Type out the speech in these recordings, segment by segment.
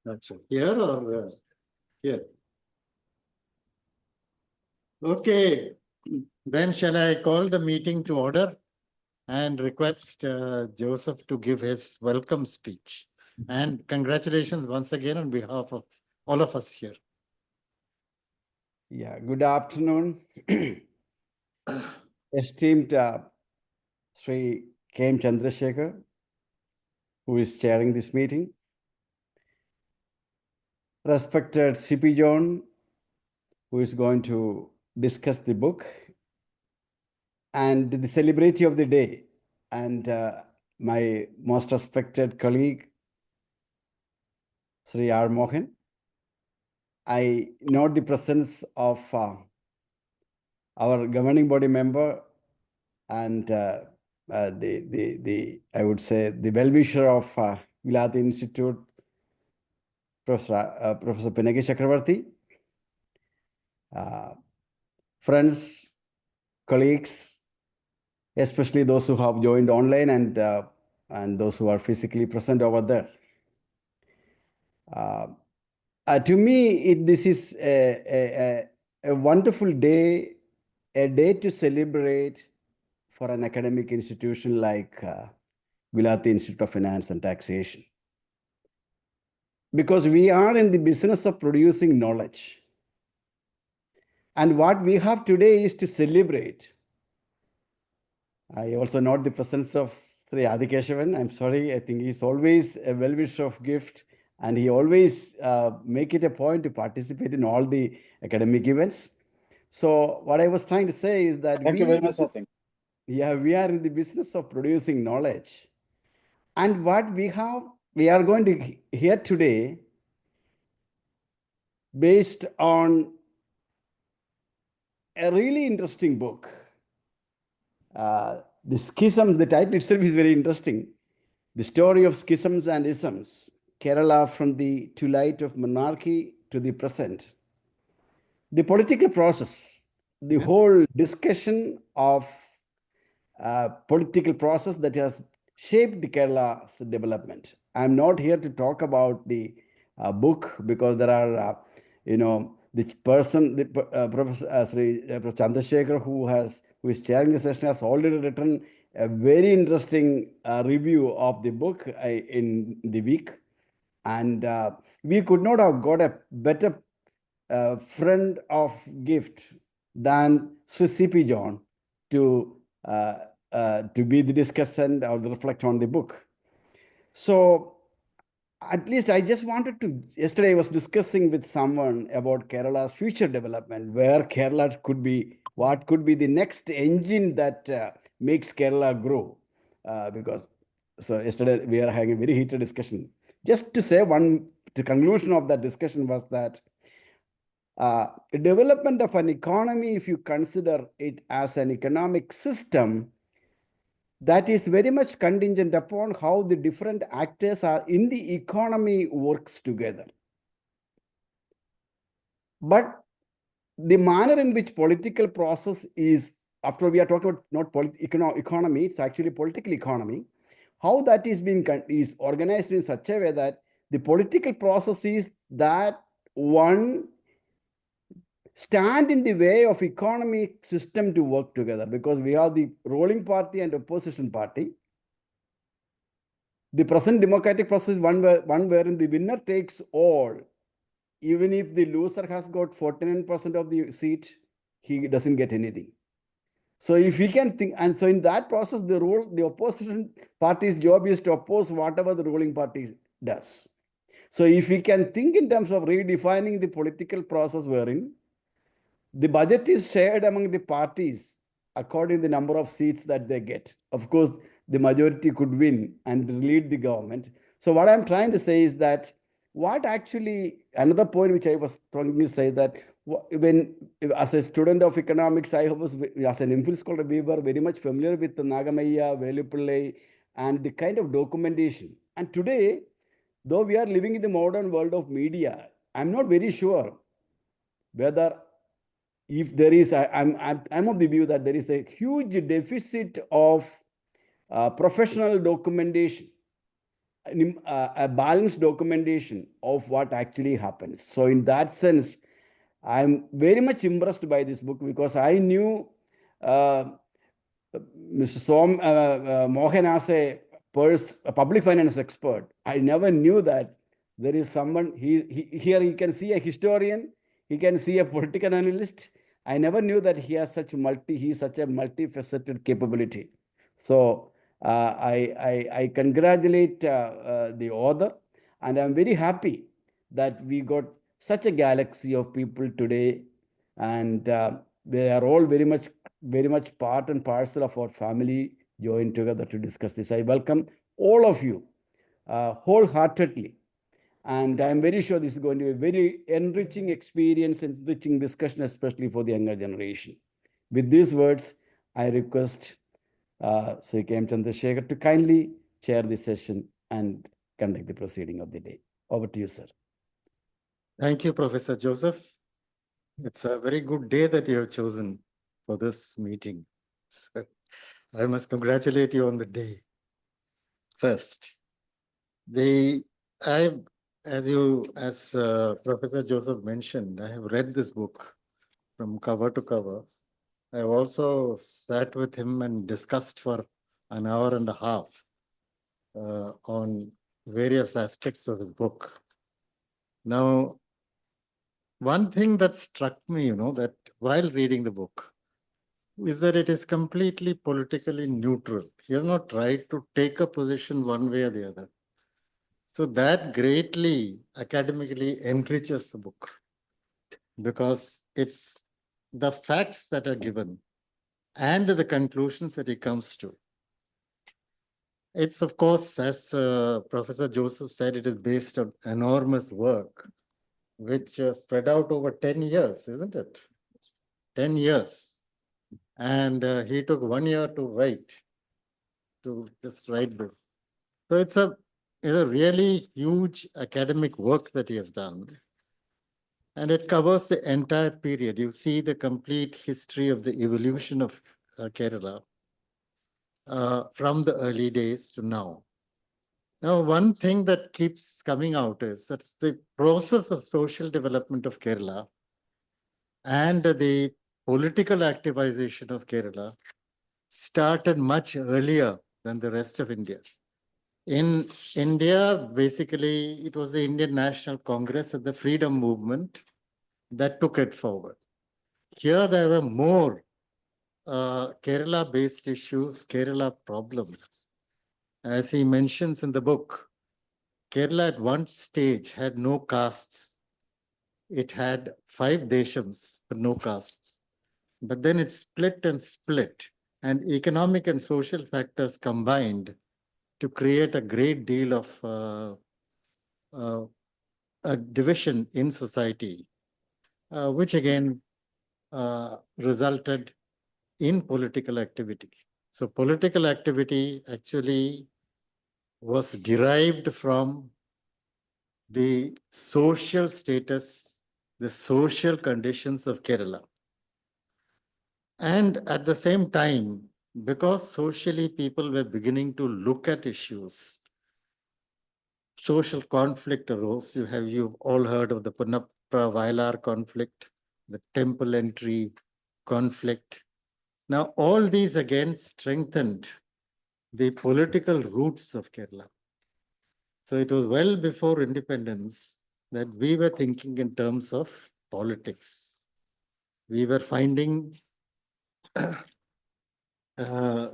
That's it. Here or here? Okay. Then shall I call the meeting to order and request Joseph to give his welcome speech. And congratulations once again on behalf of all of us here. Yeah, good afternoon, esteemed Sri K. M. Chandrasekhar, who is chairing this meeting. Respected CP John, who is going to discuss the book, and the celebrity of the day, and my most respected colleague, Sri R. Mohan. I note the presence of our governing body member and the I would say the well-wisher of Gilati Institute, Professor Pinaki Chakravarti, friends, colleagues, especially those who have joined online and those who are physically present over there. To me, this is a wonderful day, a day to celebrate for an academic institution like Gulati Institute of Finance and Taxation. Because we are in the business of producing knowledge. And what we have today is to celebrate. I also note the presence of Sri Adikeshavan. I'm sorry, I think he's always a well-wisher of gift, and he always make it a point to participate in all the academic events. So what I was trying to say is that Thank you very much, sir. Yeah, we are in the business of producing knowledge. And what we are going to hear today, based on a really interesting book. The Schisms, the title itself is very interesting. The story of Schisms and Isms, Kerala from the twilight of monarchy to the present. The political process, the whole discussion of political process that has shaped the Kerala's development. I'm not here to talk about the book because there are, the person, Professor Professor Chandrasekhar, who is chairing the session, has already written a very interesting review of the book in the week, and we could not have got a better friend of gift than Swiss CP John to be the discussant or reflect on the book. So at least I just wanted to, yesterday I was discussing with someone about Kerala's future development, where Kerala could be, what could be the next engine that makes Kerala grow. So yesterday we are having a very heated discussion. Just to say the conclusion of that discussion was that development of an economy, if you consider it as an economic system, that is very much contingent upon how the different actors are in the economy works together. But the manner in which political process is, after we are talking about not economy, it's actually political economy, how that is organized in such a way that the political process is that one stand in the way of economic system to work together, because we have the ruling party and opposition party. The present democratic process is one wherein the winner takes all. Even if the loser has got 49% of the seat, he doesn't get anything. So if we can think, and so in that process, the opposition party's job is to oppose whatever the ruling party does. So if we can think in terms of redefining the political process wherein the budget is shared among the parties according to the number of seats that they get. Of course, the majority could win and lead the government. So what I'm trying to say is that another point which I was trying to say, that when, as a student of economics, as an MPhil scholar, we were very much familiar with the Nagamaya, Velupillai, and the kind of documentation. And today, though we are living in the modern world of media, I'm not very sure whether, if there is, I'm of the view that there is a huge deficit of professional documentation a balanced documentation of what actually happens. So in that sense, I'm very much impressed by this book because I knew uh, Mr. Mohan as a public finance expert. I never knew that there is someone, here you can see a historian, he can see a political analyst. I never knew that he has he's such a multifaceted capability. So I congratulate the author, and I'm very happy that we got such a galaxy of people today, and they are all very much part and parcel of our family joined together to discuss this. I welcome all of you wholeheartedly. And I'm very sure this is going to be a very enriching experience, enriching discussion, especially for the younger generation. With these words, I request Sri K. M. Chandrasekhar to kindly chair the session and conduct the proceeding of the day. Over to you, sir. Thank you, Professor Joseph. It's a very good day that you have chosen for this meeting. So I must congratulate you on the day. First, as Professor Joseph mentioned, I have read this book from cover to cover. I also sat with him and discussed for an hour and a half on various aspects of his book. Now, one thing that struck me, that while reading the book, is that it is completely politically neutral. He has not tried to take a position one way or the other. So that greatly academically enriches the book, because it's the facts that are given and the conclusions that he comes to. It's, of course, as Professor Joseph said, it is based on enormous work, which spread out over 10 years, isn't it? 10 years. And he took 1 year to just write this. So it's a really huge academic work that he has done. And it covers the entire period. You see the complete history of the evolution of Kerala from the early days to now. Now, one thing that keeps coming out is that the process of social development of Kerala and the political activization of Kerala started much earlier than the rest of India. In India, basically, it was the Indian National Congress and the freedom movement that took it forward. Here, there were more Kerala-based issues, Kerala problems. As he mentions in the book, Kerala at one stage had no castes. It had 5 deshams, but no castes. But then it split, and economic and social factors combined to create a great deal of a division in society, which again resulted in political activity. So political activity actually was derived from the social status, the social conditions of Kerala. And at the same time, because socially people were beginning to look at issues, social conflict arose. You've all heard of the Punappa-Vailar conflict, the temple entry conflict. Now, all these again strengthened the political roots of Kerala. So it was well before independence that we were thinking in terms of politics. We were finding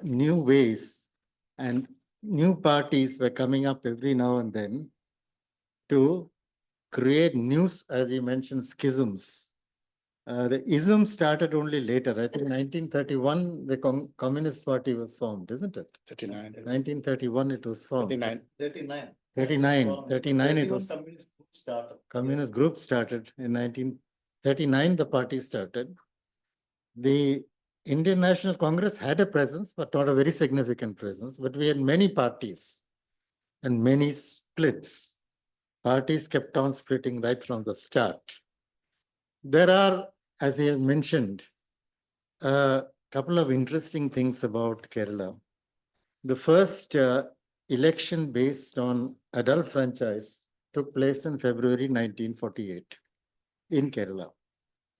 new ways, and new parties were coming up every now and then to create new, as you mentioned, schisms. The isms started only later. I think 1931, the Communist Party was formed, isn't it? 39. 1931, it was formed. 39. 39, it was. Communist group started. Communist group started in 1939, the party started. The Indian National Congress had a presence, but not a very significant presence. But we had many parties and many splits. Parties kept on splitting right from the start. There are, as he has mentioned, a couple of interesting things about Kerala. The first election based on adult franchise took place in February 1948 in Kerala.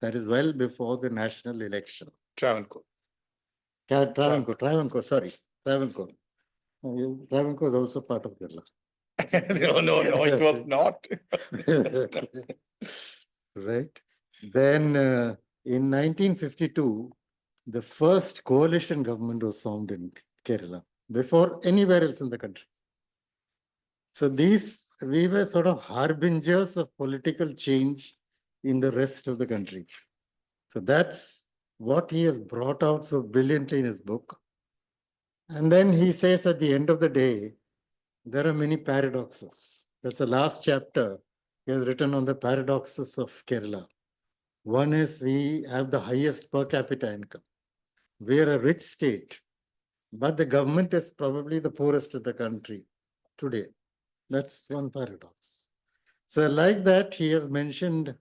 That is well before the national election. Travancore. Travancore, sorry, Travancore. Travancore is also part of Kerala. No, it was not. Right. Then in 1952, the first coalition government was formed in Kerala before anywhere else in the country. So we were sort of harbingers of political change in the rest of the country. So that's what he has brought out so brilliantly in his book. And then he says at the end of the day, there are many paradoxes. That's the last chapter. He has written on the paradoxes of Kerala. One is we have the highest per capita income. We are a rich state, but the government is probably the poorest in the country today. That's one paradox. So, like that, he has mentioned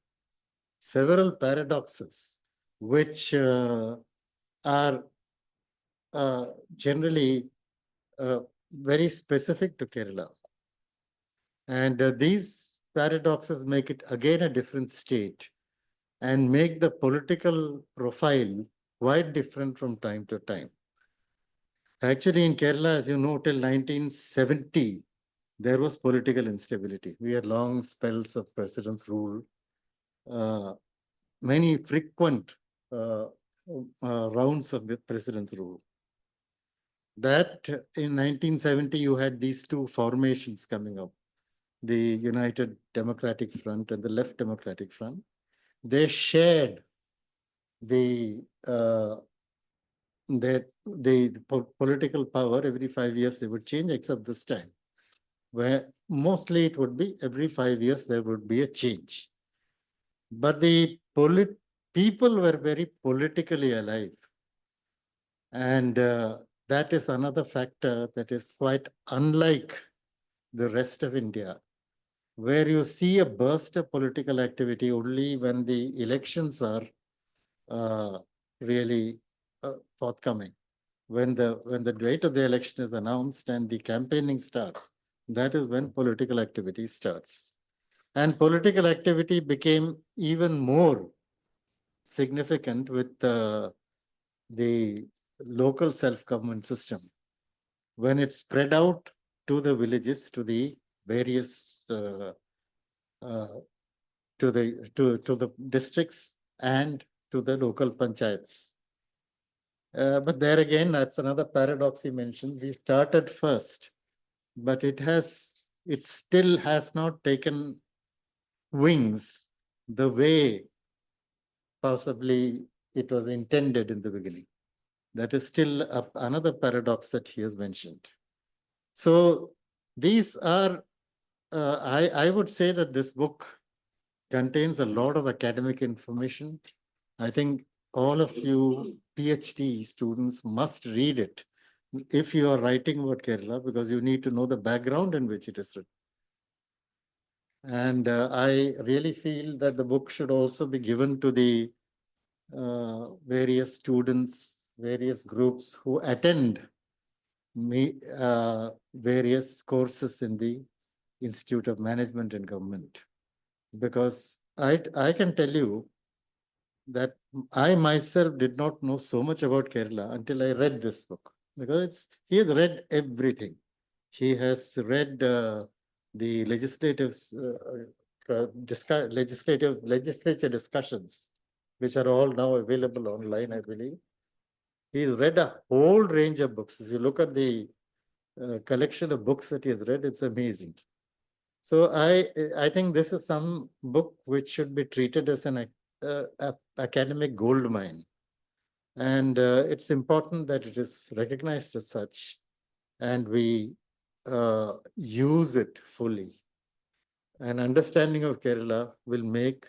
several paradoxes which are generally very specific to Kerala. And these paradoxes make it again a different state and make the political profile quite different from time to time. Actually, in Kerala, as you know, till 1970, there was political instability. We had long spells of president's rule, many frequent rounds of the president's rule. That in 1970, you had these two formations coming up, the United Democratic Front and the Left Democratic Front. They shared the political power. Every 5 years they would change, except this time, where mostly it would be every 5 years there would be a change. But the people were very politically alive. And that is another factor that is quite unlike the rest of India, where you see a burst of political activity only when the elections are really forthcoming. When the date of the election is announced and the campaigning starts, that is when political activity starts. And political activity became even more significant with the local self-government system when it spread out to the villages, to the various to the districts and to the local panchayats. But there again, that's another paradox he mentioned. We started first, but it still has not taken wings the way possibly it was intended in the beginning. That is still another paradox that he has mentioned. So these are, I would say that this book contains a lot of academic information. I think all of you PhD students must read it if you are writing about Kerala, because you need to know the background in which it is written. And I really feel that the book should also be given to the various students, various groups who attend various courses in the Institute of Management and Government. Because I can tell you that I myself did not know so much about Kerala until I read this book, because he has read everything. He has read the legislature discussions, which are all now available online, I believe. He's read a whole range of books. If you look at the collection of books that he has read, it's amazing. So I think this is some book which should be treated as an academic gold mine. And it's important that it is recognized as such and we use it fully. An understanding of Kerala will make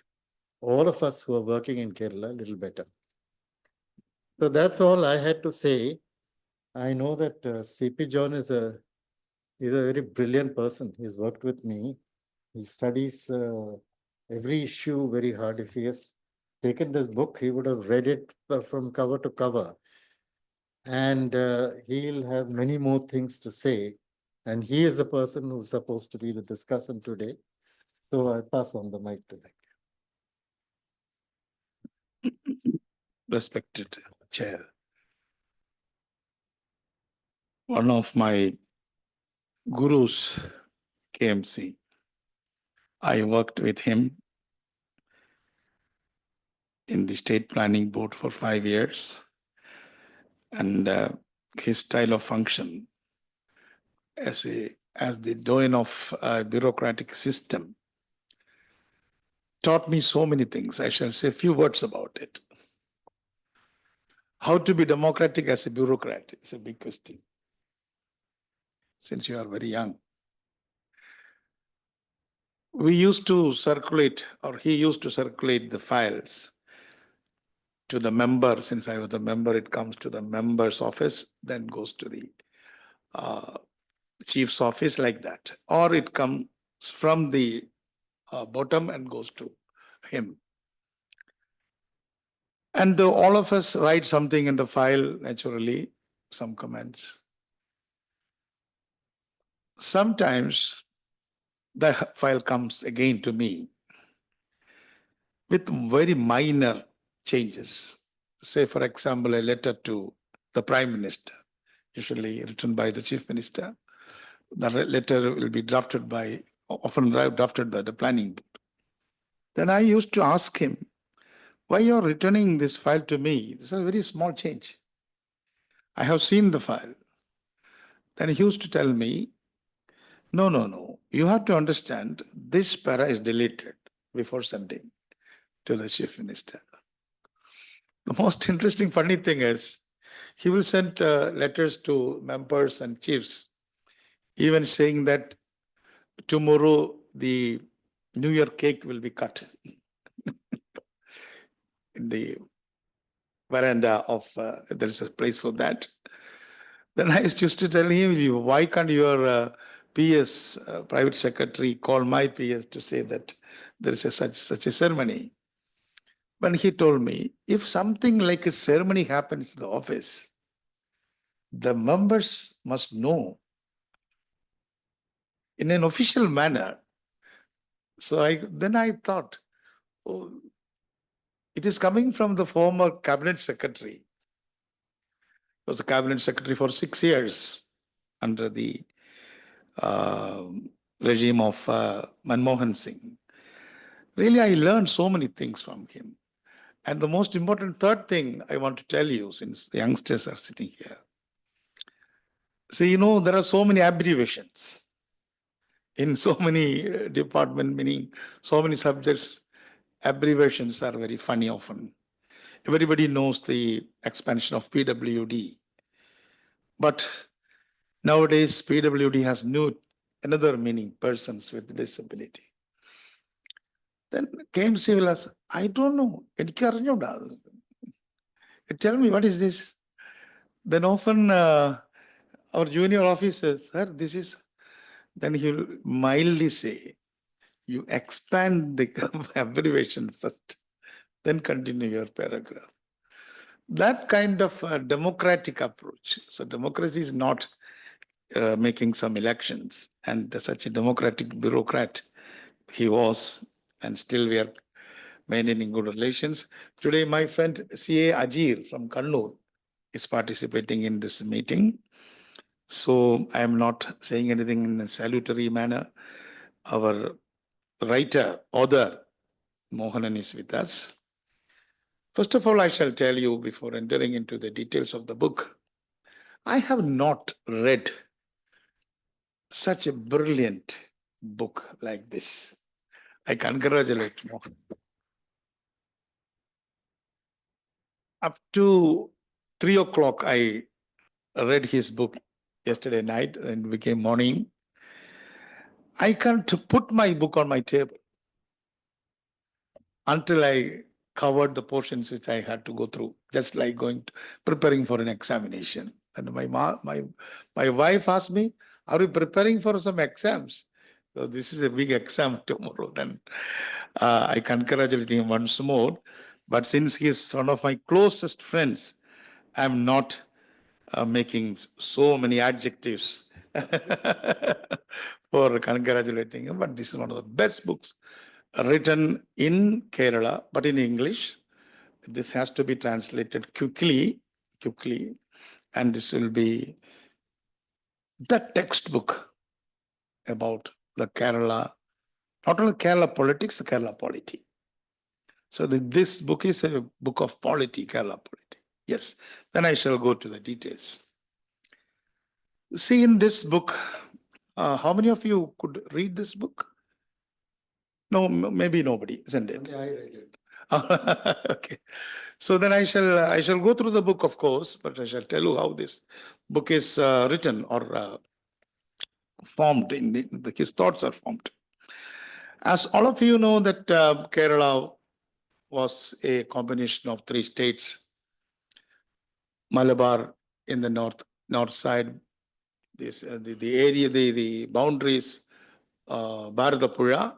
all of us who are working in Kerala a little better. So that's all I had to say. I know that CP John is a very brilliant person. He's worked with me. He studies every issue very hard. If he has taken this book, he would have read it from cover to cover. And he'll have many more things to say. And he is the person who's supposed to be the discussant today. So I pass on the mic to him. Respected Chair. One of my gurus, KMC, I worked with him in the State Planning Board for 5 years. And his style of function as the doyen of a bureaucratic system taught me so many things. I shall say a few words about it. How to be democratic as a bureaucrat is a big question, since you are very young. We used to circulate, or he used to circulate the files to the member. Since I was a member, it comes to the member's office, then goes to the chief's office, like that. Or it comes from the bottom and goes to him. And all of us write something in the file, naturally, some comments. Sometimes the file comes again to me with very minor changes. Say, for example, a letter to the Prime Minister, usually written by the Chief Minister. The letter will be often drafted by the Planning Board. Then I used to ask him, why you're returning this file to me? This is a very small change. I have seen the file. Then he used to tell me, no. You have to understand this para is deleted before sending to the Chief Minister. The most interesting, funny thing is, he will send letters to members and chiefs, even saying that tomorrow the New Year cake will be cut in the veranda of, there is a place for that. Then I used to tell him, why can't your PS, private secretary, call my PS to say that there is such a ceremony? But he told me, if something like a ceremony happens in the office, the members must know in an official manner. So then I thought, oh, it is coming from the former cabinet secretary. He was the cabinet secretary for 6 years under the regime of Manmohan Singh. Really, I learned so many things from him. And the most important third thing I want to tell you, since the youngsters are sitting here. See, there are so many abbreviations in so many departments, meaning so many subjects. Abbreviations are very funny often. Everybody knows the expansion of PWD. But nowadays, PWD has another meaning, persons with disability. Then KMC will ask, I don't know. Tell me, what is this? Then often our junior officers, sir, this is, then he'll mildly say, you expand the abbreviation first, then continue your paragraph. That kind of democratic approach. So democracy is not making some elections, and such a democratic bureaucrat he was, and still we are maintaining good relations. Today, my friend CA Ajir from Kannur is participating in this meeting. So I am not saying anything in a salutary manner. Our author, Mohanan is with us. First of all, I shall tell you before entering into the details of the book, I have not read such a brilliant book like this. I congratulate Mohan. Up to 3 o'clock, I read his book yesterday night and became morning. I can't put my book on my table until I covered the portions which I had to go through, just like preparing for an examination. And my wife asked me, are you preparing for some exams? So this is a big exam tomorrow. Then I congratulate him once more. But since he is one of my closest friends, I'm not making so many adjectives for congratulating him. But this is one of the best books written in Kerala, but in English. This has to be translated quickly, and this will be the textbook about the Kerala, not only Kerala politics, the Kerala polity. So this book is a book of polity, Kerala polity. Yes, then I shall go to the details. See, in this book, how many of you could read this book? No, maybe nobody, isn't it? Only I read it. Okay. So then I shall go through the book, of course, but I shall tell you how this book is written or formed. His thoughts are formed. As all of you know that Kerala was a combination of three states: Malabar in the north side, this the area, the boundaries, Bharatapuzha.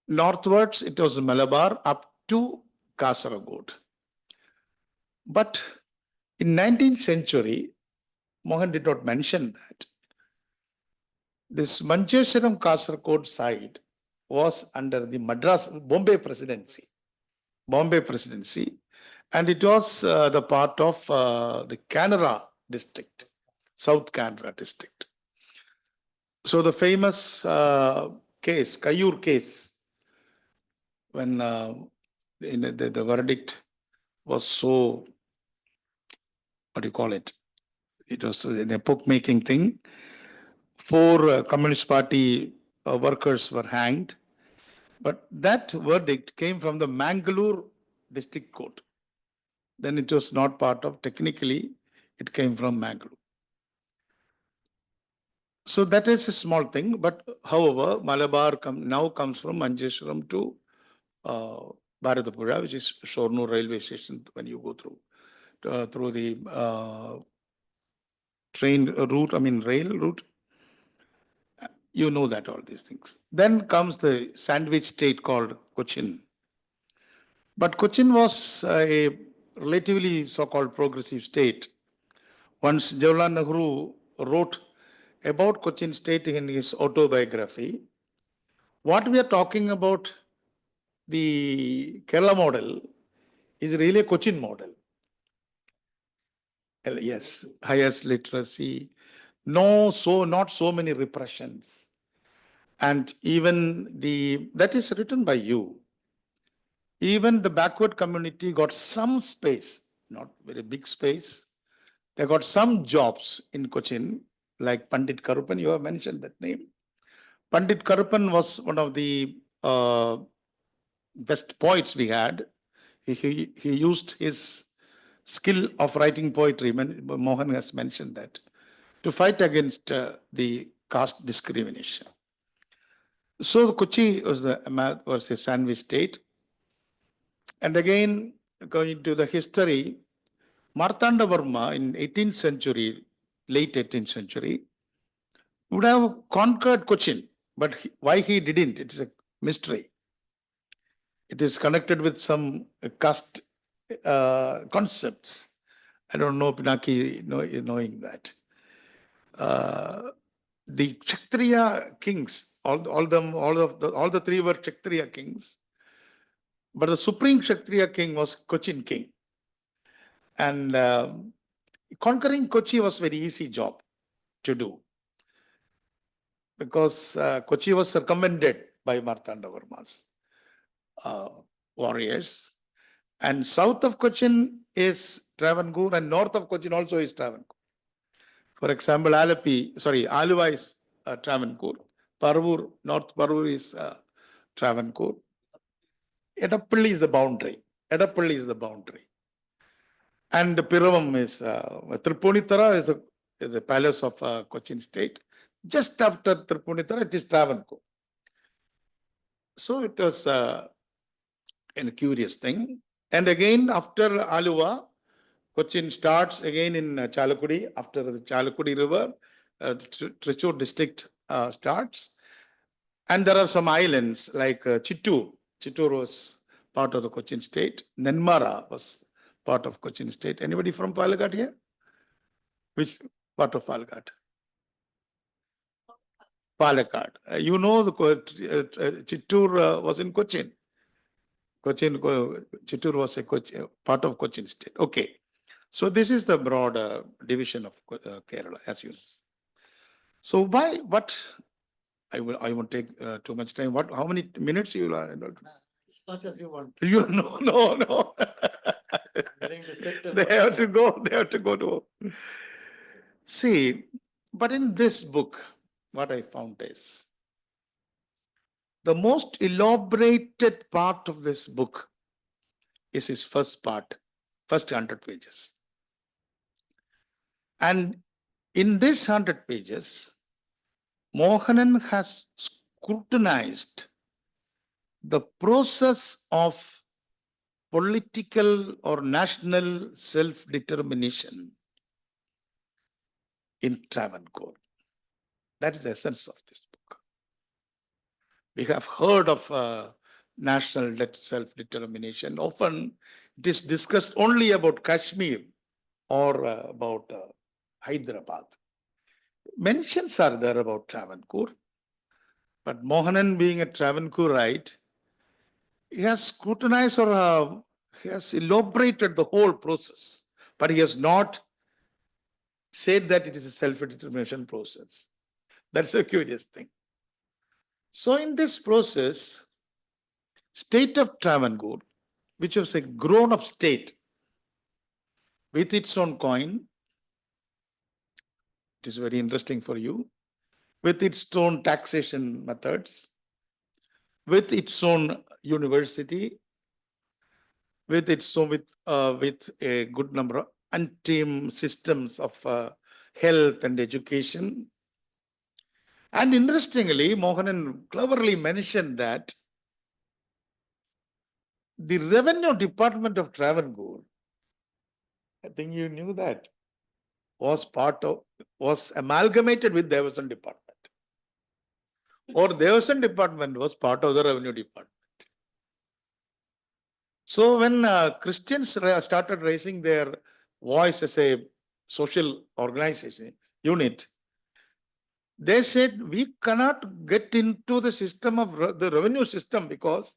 Northwards, it was Malabar up to Kasaragod. But in 19th century, Mohan did not mention that. This Manchesharam Kasaragod side was under the Bombay presidency, and it was the part of the Canara district, South Canara district. So the famous case, Kayur case, when in the verdict was so, what do you call it? It was an epoch-making thing. 4 Communist Party workers were hanged, but that verdict came from the Mangalore District Court. Then it was not part of, technically, it came from Mangalore. So that is a small thing, but however, Malabar now comes from Manjeshwaram to Bharatapuzha, which is Shornur railway station when you go through the train route, rail route. You know that all these things. Then comes the sandwich state called Cochin. But Cochin was a relatively so-called progressive state. Once Jawaharlal Nehru wrote about Cochin state in his autobiography, what we are talking about, the Kerala model, is really a Cochin model. Yes, highest literacy, not so many repressions. And even that is written by you. Even the backward community got some space, not very big space. They got some jobs in Cochin, like Pandit Karupan, you have mentioned that name. Pandit Karupan was one of the best poets we had. He used his skill of writing poetry, Mohan has mentioned that, to fight against the caste discrimination. So Kochi was a sandwich state. And again, going to the history, Martanda Varma in 18th century, late 18th century, would have conquered Cochin, but why he didn't, it is a mystery. It is connected with some caste concepts. I don't know, Pinaki, knowing that. The Kshatriya kings, all the 3 were Kshatriya kings, but the supreme Kshatriya king was Cochin king. And conquering Kochi was very easy job to do, because Kochi was circumvented by Martanda Varma's warriors. And south of Cochin is Travancore, and north of Cochin also is Travancore. For example, Aluva is Travancore. North Parvur is Travancore. Edappalli is the boundary. And Piravam is, Tripunithara is the palace of Cochin state. Just after Tripunithara, it is Travancore. So it was a curious thing. And again, after Aluva, Cochin starts again in Chalakudi. After the Chalakudi river, the Thrissur district starts. And there are some islands like Chittoor. Chittoor was part of the Cochin state. Nenmara was part of Cochin state. Anybody from Palakkad here? Part of Palakkad. Palakkad. You know, Chittoor was in Cochin. Chittoor was a part of Cochin state. Okay. So this is the broad division of Kerala, as you know. So why, what, I won't take too much time. What, how many minutes you are? As much as you want. You no. Willing to sit and They watch have it. to go. They have to go to. See, but in this book, what I found is the most elaborated part of this book is his first part, first 100 pages. And in this 100 pages, Mohanan has scrutinized the process of political or national self-determination in Travancore. That is the essence of this book. We have heard of national self-determination. Often it is discussed only about Kashmir or about Hyderabad. Mentions are there about Travancore, but Mohanan, being a Travancoreite, he has scrutinized or he has elaborated the whole process, but he has not said that it is a self-determination process. That's a curious thing. So in this process, state of Travancore, which was a grown-up state with its own coin, it is very interesting for you, with its own taxation methods, with its own university, with its own with a good number of team systems of health and education. And interestingly, Mohanan cleverly mentioned that the revenue department of Travancore, I think you knew that, was amalgamated with Devasan department. Or Devasan department was part of the revenue department. So when Christians started raising their voice as a social organization unit, they said we cannot get into the system of the revenue system because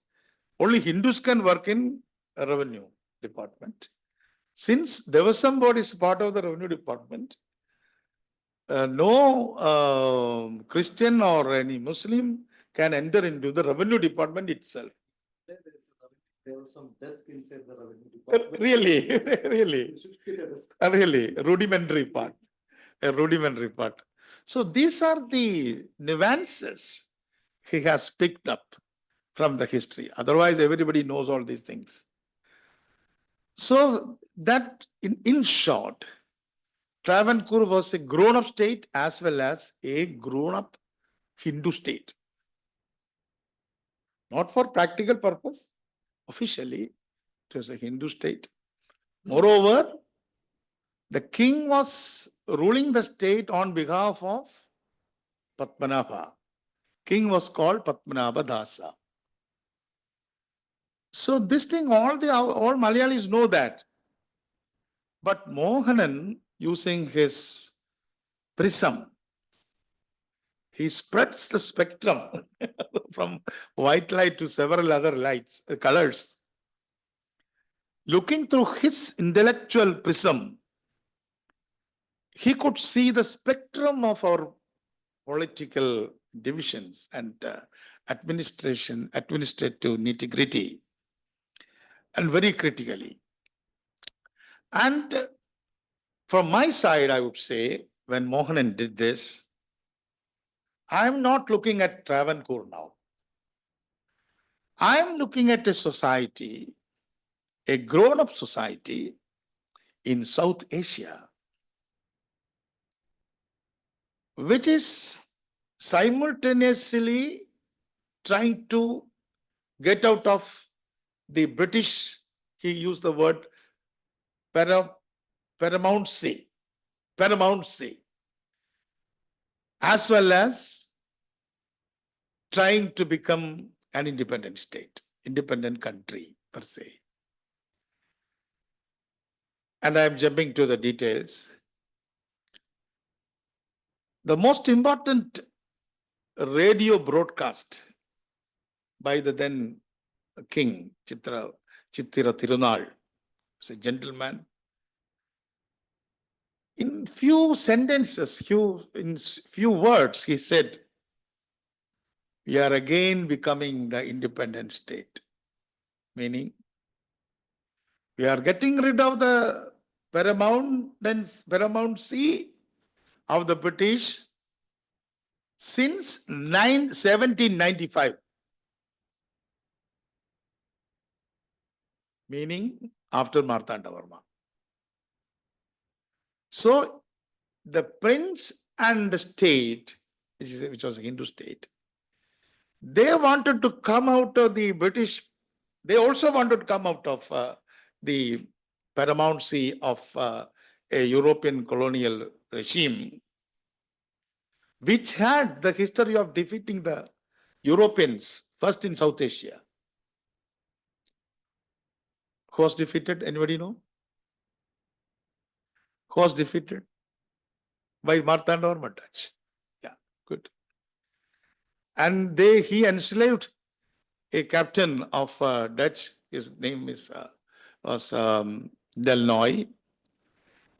only Hindus can work in a revenue department. Since Devasam board is part of the revenue department, no Christian or any Muslim can enter into the revenue department itself. There was some desk inside the revenue department. Really, really, rudimentary part, a rudimentary part. So these are the nuances he has picked up from the history. Otherwise, everybody knows all these things. So that, in short, Travancore was a grown-up state as well as a grown-up Hindu state. Not for practical purpose, officially, it was a Hindu state. Moreover, the king was ruling the state on behalf of Padmanabha. King was called Padmanabha Dasa. So this thing, all Malayalis know that. But Mohanan, using his prism, he spreads the spectrum from white light to several other lights, colors. Looking through his intellectual prism, he could see the spectrum of our political divisions and administrative nitty-gritty, and very critically. And from my side, I would say, when Mohanan did this, I'm not looking at Travancore now. I'm looking at a society, a grown-up society in South Asia, which is simultaneously trying to get out of the British, he used the word paramountcy, as well as trying to become an independent state, independent country per se. And I'm jumping to the details. The most important radio broadcast by the then king Chittira Tirunal, was a gentleman. In few sentences, in few words, he said, "We are again becoming the independent state," meaning we are getting rid of the paramountcy of the British since 1795, meaning after Martandavarma. So the prince and the state, which was a Hindu state, they wanted to come out of the British. They also wanted to come out of the paramountcy of a European colonial regime, which had the history of defeating the Europeans, first in South Asia. Who was defeated? Anybody know? Who was defeated? By Martandavarma Dutch. Yeah, good. And he enslaved a captain of Dutch. His name was Delnoy,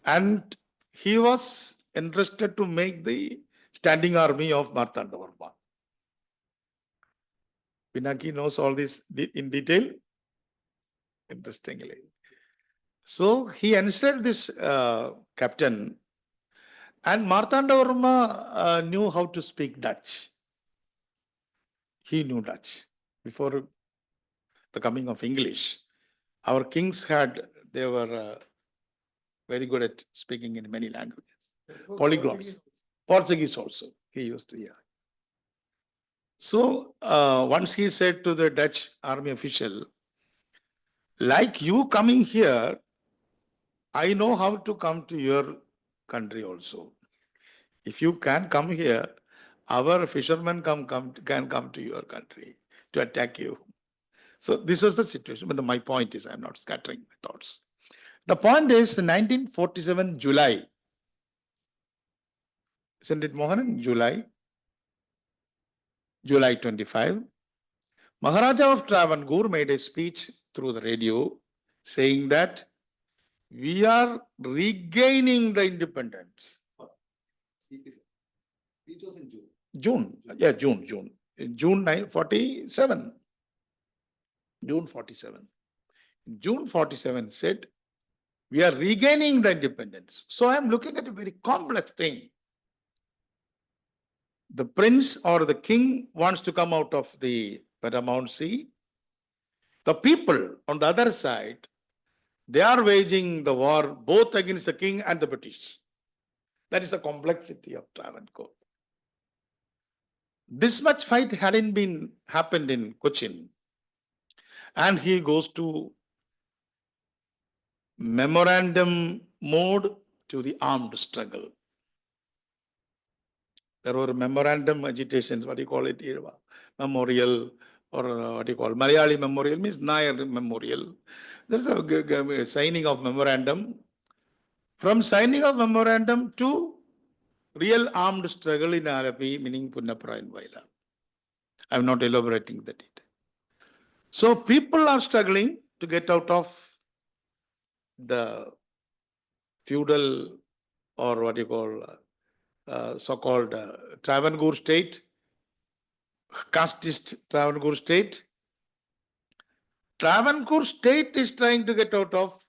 and he was interested to make the standing army of Martandavarma. Pinaki knows all this in detail. Interestingly. So he enslaved this captain, and Martandavarma knew how to speak Dutch. He knew Dutch before the coming of English. Our kings they were very good at speaking in many languages. Polyglots. Portuguese also. He used to, yeah. So once he said to the Dutch army official, like you coming here, I know how to come to your country also. If you can come here, our fishermen can come to your country to attack you. So this was the situation. But my point is, I'm not scattering my thoughts. The point is, 1947 July, isn't it, Mohan? July 25, Maharaja of Travancore made a speech through the radio saying that we are regaining the independence. It was in June. June. June 47. June 47. June 47 said, we are regaining the independence. So I'm looking at a very complex thing. The prince or the king wants to come out of the paramountcy. The people on the other side, they are waging the war both against the king and the British. That is the complexity of Travancore. This much fight hadn't happened in Cochin. And he goes to memorandum mode to the armed struggle. There were memorandum agitations, what do you call it here? Memorial, or what do you call it? Malayali memorial means Nair memorial. There's a signing of memorandum. From signing of memorandum to real armed struggle in Alapi, meaning Punnapura and Vaila. I'm not elaborating the detail. So people are struggling to get out of the feudal, or what you call so-called Travancore state, casteist Travancore state. Travancore state is trying to get out of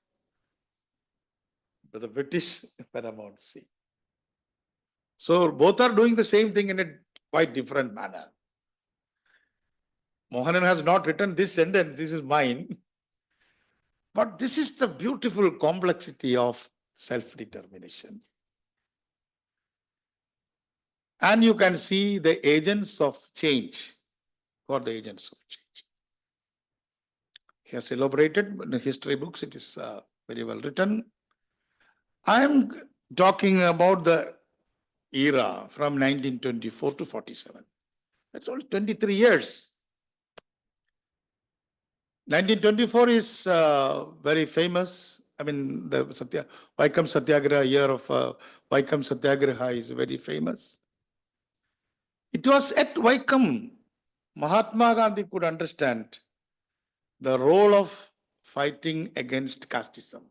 the British paramountcy. So both are doing the same thing in a quite different manner. Mohanan has not written this sentence, this is mine. But this is the beautiful complexity of self-determination. And you can see the agents of change. Who are the agents of change? He has elaborated in the history books, it is very well written. I am talking about the era from 1924 to 47. That's only 23 years. 1924 is very famous. I mean, the Vaikam Satyagraha, year of Vaikam Satyagraha is very famous. It was at Vaikam Mahatma Gandhi could understand the role of fighting against casteism.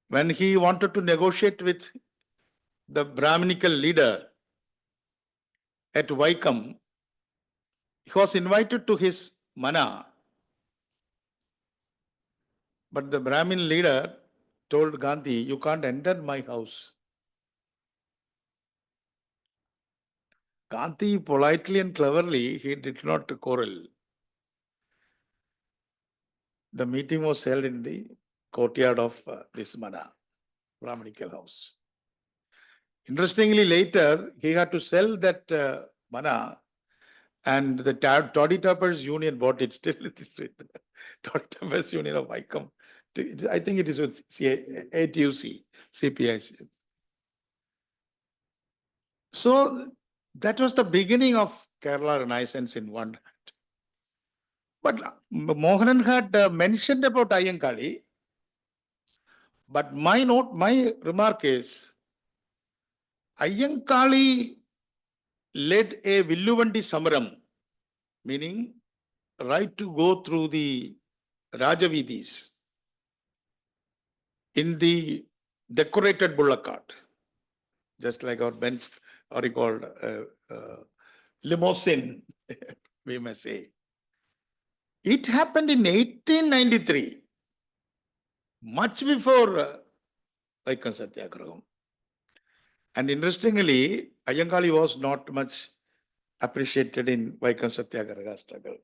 When he wanted to negotiate with the Brahminical leader at Vaikam, he was invited to his mana. But the Brahmin leader told Gandhi, you can't enter my house. Gandhi politely and cleverly, he did not quarrel. The meeting was held in the courtyard of this mana, Brahminical house. Interestingly, later, he had to sell that mana, and the Toddy Tappers Union bought it. Still, it is with the Toddy Tappers Union of Icom. I think it is with ATUC, CPIC. So that was the beginning of Kerala Renaissance in one hand. But Mohanan had mentioned about Ayyankali. But my remark is, Ayyankali led a Villuvandi Samaram, meaning right to go through the Rajavidis in the decorated bullock cart, just like our Benz, or called limousine, we may say. It happened in 1893, much before Vaikam Satyagraham. And interestingly, Ayyankali was not much appreciated in Vaikam Satyagraha struggle.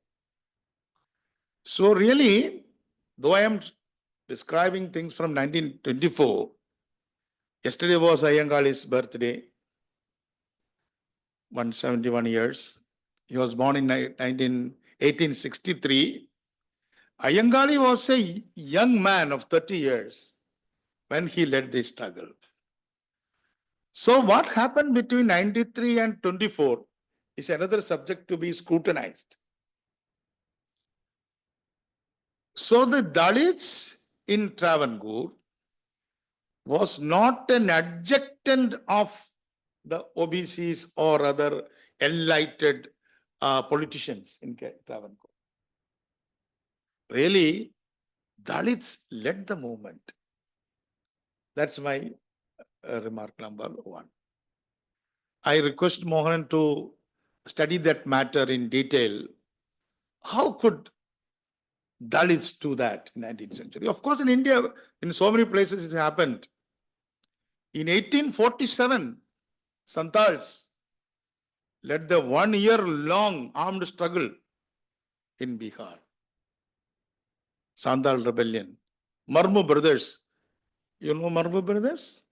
So really, though I am describing things from 1924, yesterday was Ayyankali's birthday, 171 years. He was born in 1863. Ayyankali was a young man of 30 years when he led this struggle. So what happened between 93 and 24 is another subject to be scrutinized. So the Dalits in Travancore was not an adjutant of the OBCs or other enlightened politicians in Travancore. Really, Dalits led the movement. That's my remark number one. I request Mohan to study that matter in detail. How could Dalits do that in the 19th century? Of course, in India, in so many places it happened. In 1847, Santals led the 1 year long armed struggle in Bihar. Santal rebellion. Marmu brothers. You know Marmu brothers?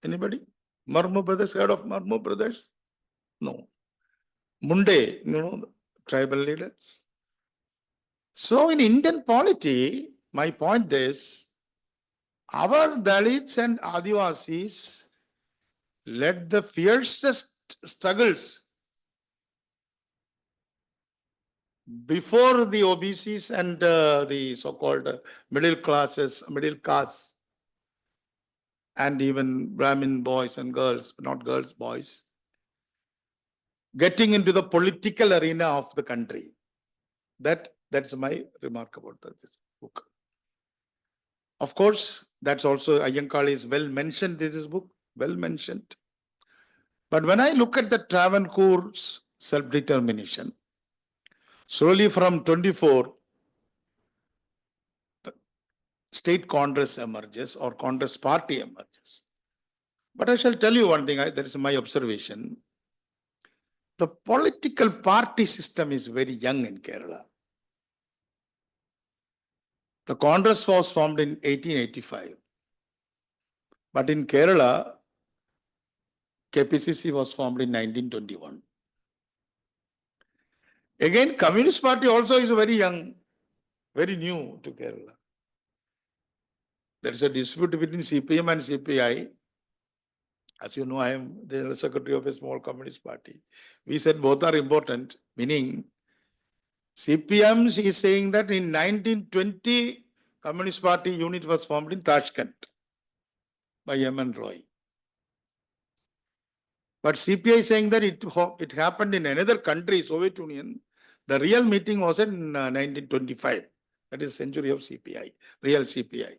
Anybody? Marmu brothers, heard of Marmu brothers? No. Munde, you know, tribal leaders. So in Indian polity, my point is, our Dalits and Adivasis led the fiercest struggles before the OBCs and the so-called middle castes, and even Brahmin boys and girls, not girls, boys, getting into the political arena of the country. That's my remark about this book. Of course, that's also Ayyankali is well mentioned in this book, well mentioned. But when I look at the Travancore's self-determination, slowly from 24, the state Congress emerges or Congress party emerges. But I shall tell you one thing, that is my observation. The political party system is very young in Kerala. The Congress was formed in 1885. But in Kerala, KPCC was formed in 1921. Again, Communist Party also is very young, very new to Kerala. There is a dispute between CPM and CPI. As you know, I am the secretary of a small Communist Party. We said both are important, meaning CPM is saying that in 1920, Communist Party unit was formed in Tashkent by M.N. Roy. But CPI saying that it happened in another country, Soviet Union. The real meeting was in 1925. That is century of CPI, real CPI.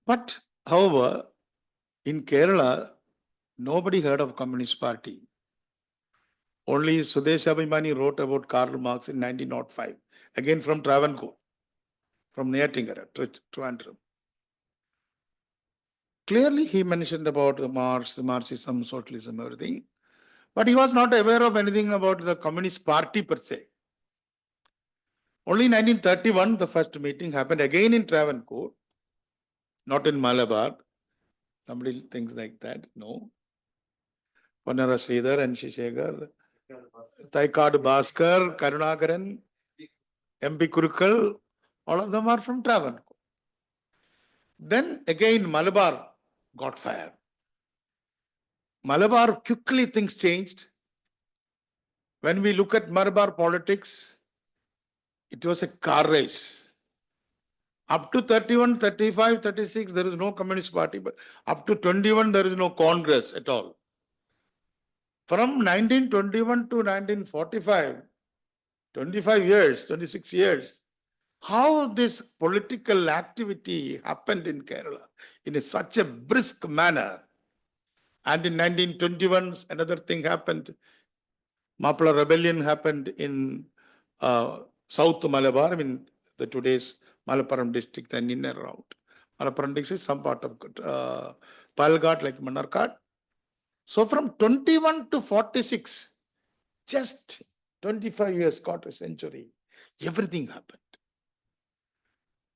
But however, in Kerala, nobody heard of Communist Party. Only Sudesh Abhimani wrote about Karl Marx in 1905, again from Travancore, from Neyattingara, Trivandrum. Clearly, he mentioned about the Marxism, socialism, everything. But he was not aware of anything about the Communist Party per se. Only in 1931, the first meeting happened again in Travancore, not in Malabar. Somebody thinks like that. No. Pannara Sridhar and Shishekar, Taikad Bhaskar, Karunakaran, MP Kurukal, all of them are from Travancore. Then again Malabar got fired. Malabar, quickly things changed. When we look at Malabar politics, it was a car race. Up to 31, 35, 36, there is no Communist Party, but up to 21, there is no Congress at all. From 1921 to 1945, 25 years, 26 years, how this political activity happened in Kerala in such a brisk manner. And in 1921, another thing happened. Mapla rebellion happened in South Malabar, I mean, the today's Malappuram district and in and around. Malappuram district is some part of Palghat, like Monarchy. So from 21 to 46, just 25 years, quarter century, everything happened.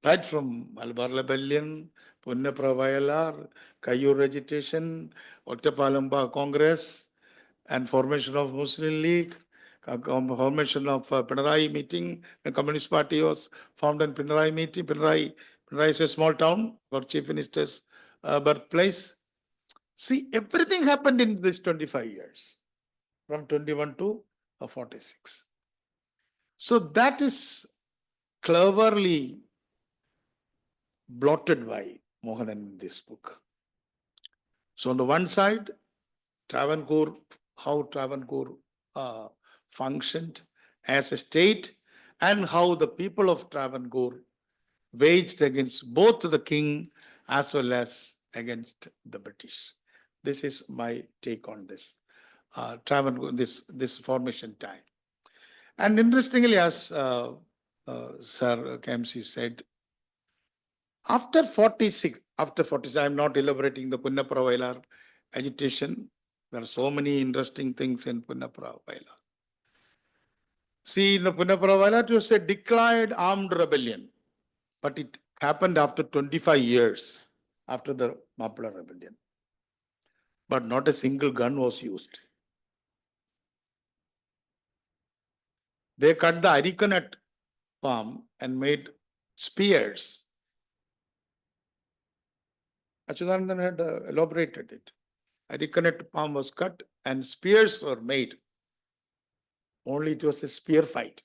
Right from Malabar rebellion, Punnapra Vayalar, Kayyur agitation, Ottapalamba Congress, and formation of Muslim League, formation of Pinarayi meeting. The Communist Party was formed in Pinarayi meeting. Pinarayi is a small town for Chief Minister's birthplace. See, everything happened in this 25 years, from 21 to 46. So that is cleverly blotted by Mohan in this book. So on the one side, Travancore, how Travancore functioned as a state, and how the people of Travancore waged against both the king as well as against the British. This is my take on this Travancore, this formation time. And interestingly, as Sir KMC said, after 46, I'm not elaborating the Punnapura Vailar agitation. There are so many interesting things in Punnapura Vailar. See, in the Punnapura Vailar, it was a declared armed rebellion, but it happened after 25 years after the Mappala rebellion. But not a single gun was used. They cut the arecanut palm and made spears. Achyutanandan had elaborated it. Arecanut palm was cut and spears were made. Only it was a spear fight.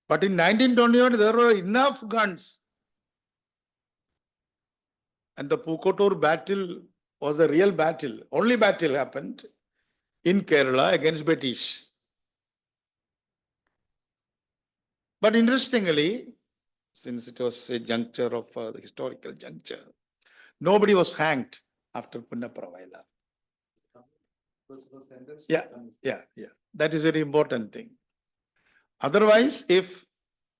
But in 1921, there were enough guns. And the Pukotur battle was the real battle. Only battle happened in Kerala against British. But interestingly, since it was a juncture of the historical juncture, nobody was hanged after Punnapura Vailar. Yeah. That is a very important thing. Otherwise, if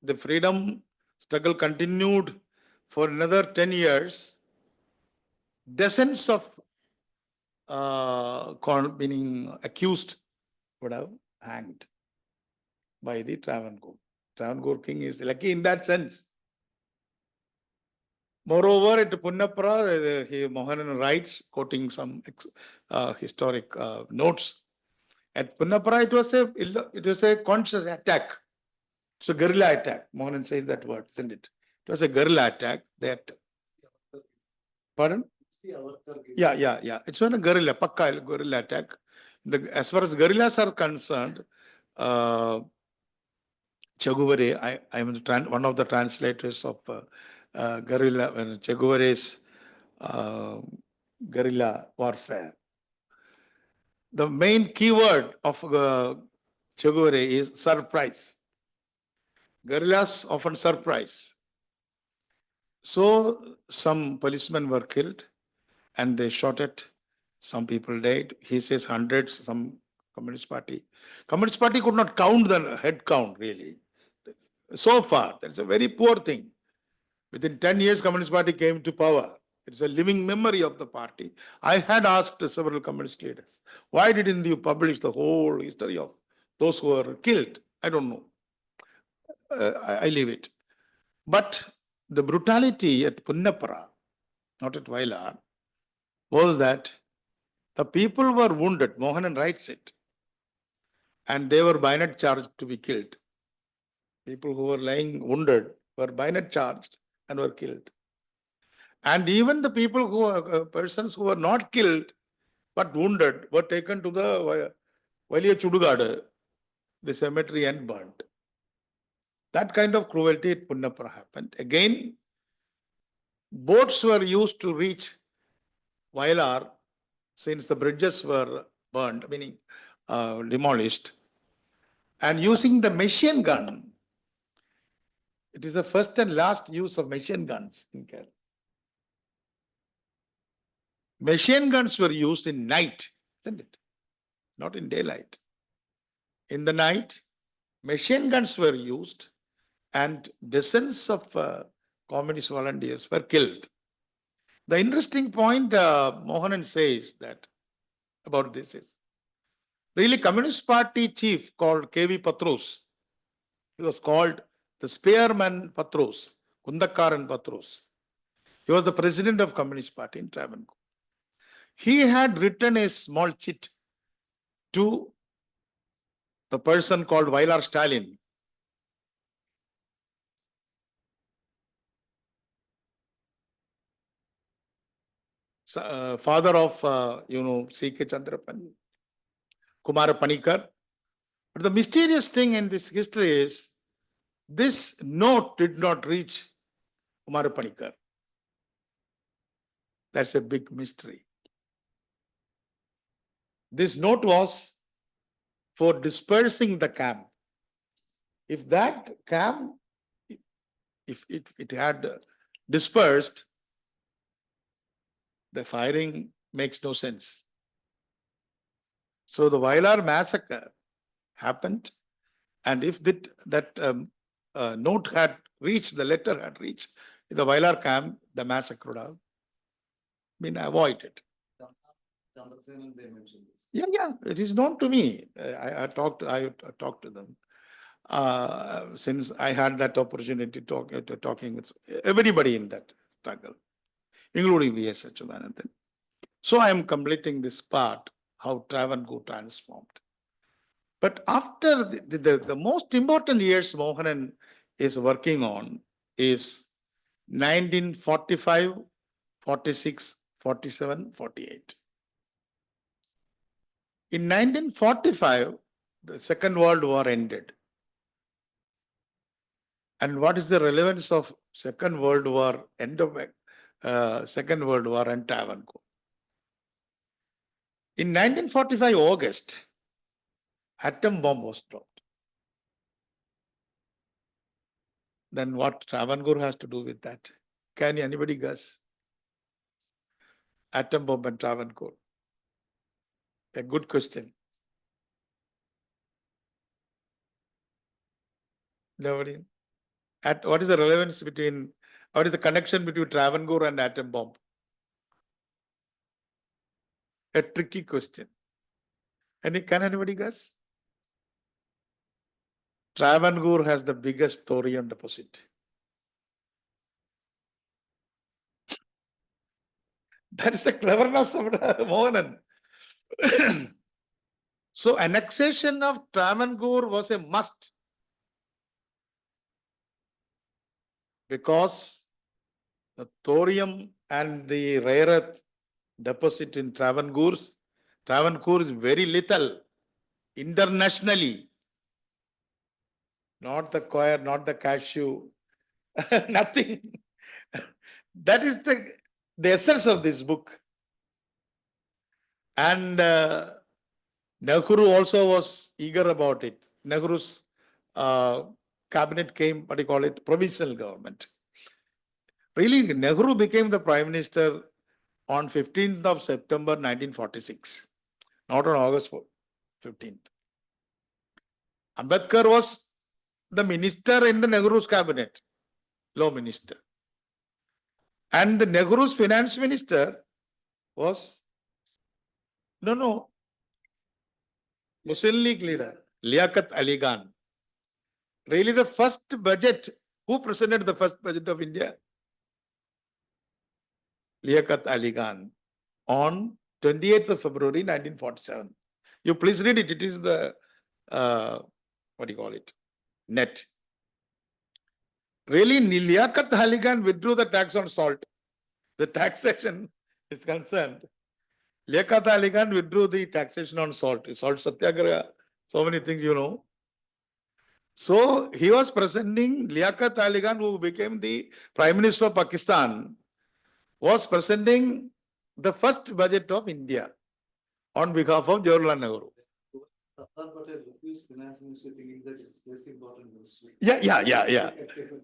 the freedom struggle continued for another 10 years, dozens of meaning accused would have hanged by the Travancore. Travancore king is lucky in that sense. Moreover, at Punnapura, Mohanan writes, quoting some historic notes. At Punnapura, it was a conscious attack. It's a guerrilla attack. Mohanan says that word, isn't it? It was a guerrilla attack. Pardon? Yeah. It's not a guerrilla, pakka guerrilla attack. As far as guerrillas are concerned, Cheguvare, I am one of the translators of guerrilla, Cheguvare's uh, guerrilla warfare. The main keyword of Che Guevara is surprise. Guerrillas often surprise. So some policemen were killed and they shot at. Some people died. He says hundreds, some Communist Party. Communist Party could not count the head count really. So far, that's a very poor thing. Within 10 years, Communist Party came to power. It's a living memory of the party. I had asked several communist leaders, why didn't you publish the whole history of those who were killed? I don't know. I leave it. But the brutality at Punnapara, not at Vailar, was that the people were wounded. Mohanan writes it. And they were bayonet charged to be killed. People who were lying wounded were bayonet charged and were killed. And even the people who are persons who were not killed but wounded were taken to the Valiya Chudugadu, the cemetery, and burnt. That kind of cruelty at Punnapura happened. Again, boats were used to reach Vailar since the bridges were burned, meaning demolished. And using the machine gun, it is the first and last use of machine guns in Kerala. Machine guns were used in night, isn't it? Not in daylight. In the night, machine guns were used and dozens of communist volunteers were killed. The interesting point Mohanan says that about this is, really Communist Party chief called K.V. Patros, he was called the Spearman Patros, Kundakaran Patros. He was the president of Communist Party in Travancore. He had written a small chit to the person called Vailar Stalin. Father of, C.K. Chandrapan, Kumara Panikar. But the mysterious thing in this history is, this note did not reach Kumara Panikar. That's a big mystery. This note was for dispersing the camp. If that camp, if it had dispersed, the firing makes no sense. So the Vailar massacre happened, and if that note had reached, the letter had reached the Vailar camp, the massacre would have been avoided. They mentioned this. Yeah, it is known to me. I talked to them. Since I had that opportunity talking with everybody in that struggle, including V.S. Achyutanandan. So I am completing this part, how Travancore transformed. But after the most important years Mohanan is working on is 1945, 46, 47, 48. In 1945, the Second World War ended. And what is the relevance of Second World War, end of Second World War and Travancore? In 1945 August, atom bomb was dropped. Then what Travancore has to do with that? Can anybody guess? Atom bomb and Travancore. A good question. Nobody. What is the relevance between, what is the connection between Travancore and atom bomb? A tricky question. Can anybody guess? Travancore has the biggest thorium deposit. That is the cleverness of Mohanan. So annexation of Travancore was a must, because the thorium and the rare earth deposit in Travancore is very little internationally. Not the coir, not the cashew, nothing. That is the the essence of this book. And Nehru also was eager about it. Nehru's cabinet came, what do you call it, provisional government. Really, Nehru became the prime minister on 15th of September 1946, not on August 15th. Ambedkar was the minister in the Nehru's cabinet, law minister. And the Nehru's finance minister was, no, Muslim League leader, Liaquat Ali Khan. Really the first budget, who presented the first budget of India? Liaquat Ali Khan on 28th of February 1947. You please read it. It is the, what do you call it, net. Really, Liaquat Ali Khan withdrew the tax on salt. The taxation is concerned. Liaquat Ali Khan withdrew the taxation on salt. Salt satyagraha, so many things you know. So he was presenting, Liaquat Ali Khan, who became the Prime Minister of Pakistan, was presenting the first budget of India on behalf of Jawaharlal Nehru.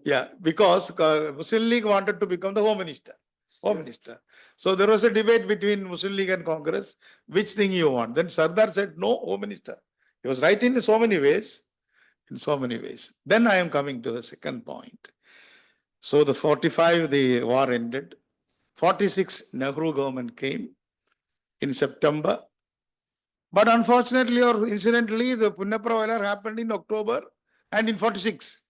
Yeah, because Muslim League wanted to become the Home Minister. So there was a debate between Muslim League and Congress, which thing you want. Then Sardar said, no, Home Minister. He was right in so many ways. Then I am coming to the second point. So the 45, the war ended. 46, Nehru government came in September. But unfortunately or incidentally, the Punnapravailar happened in October and in 46.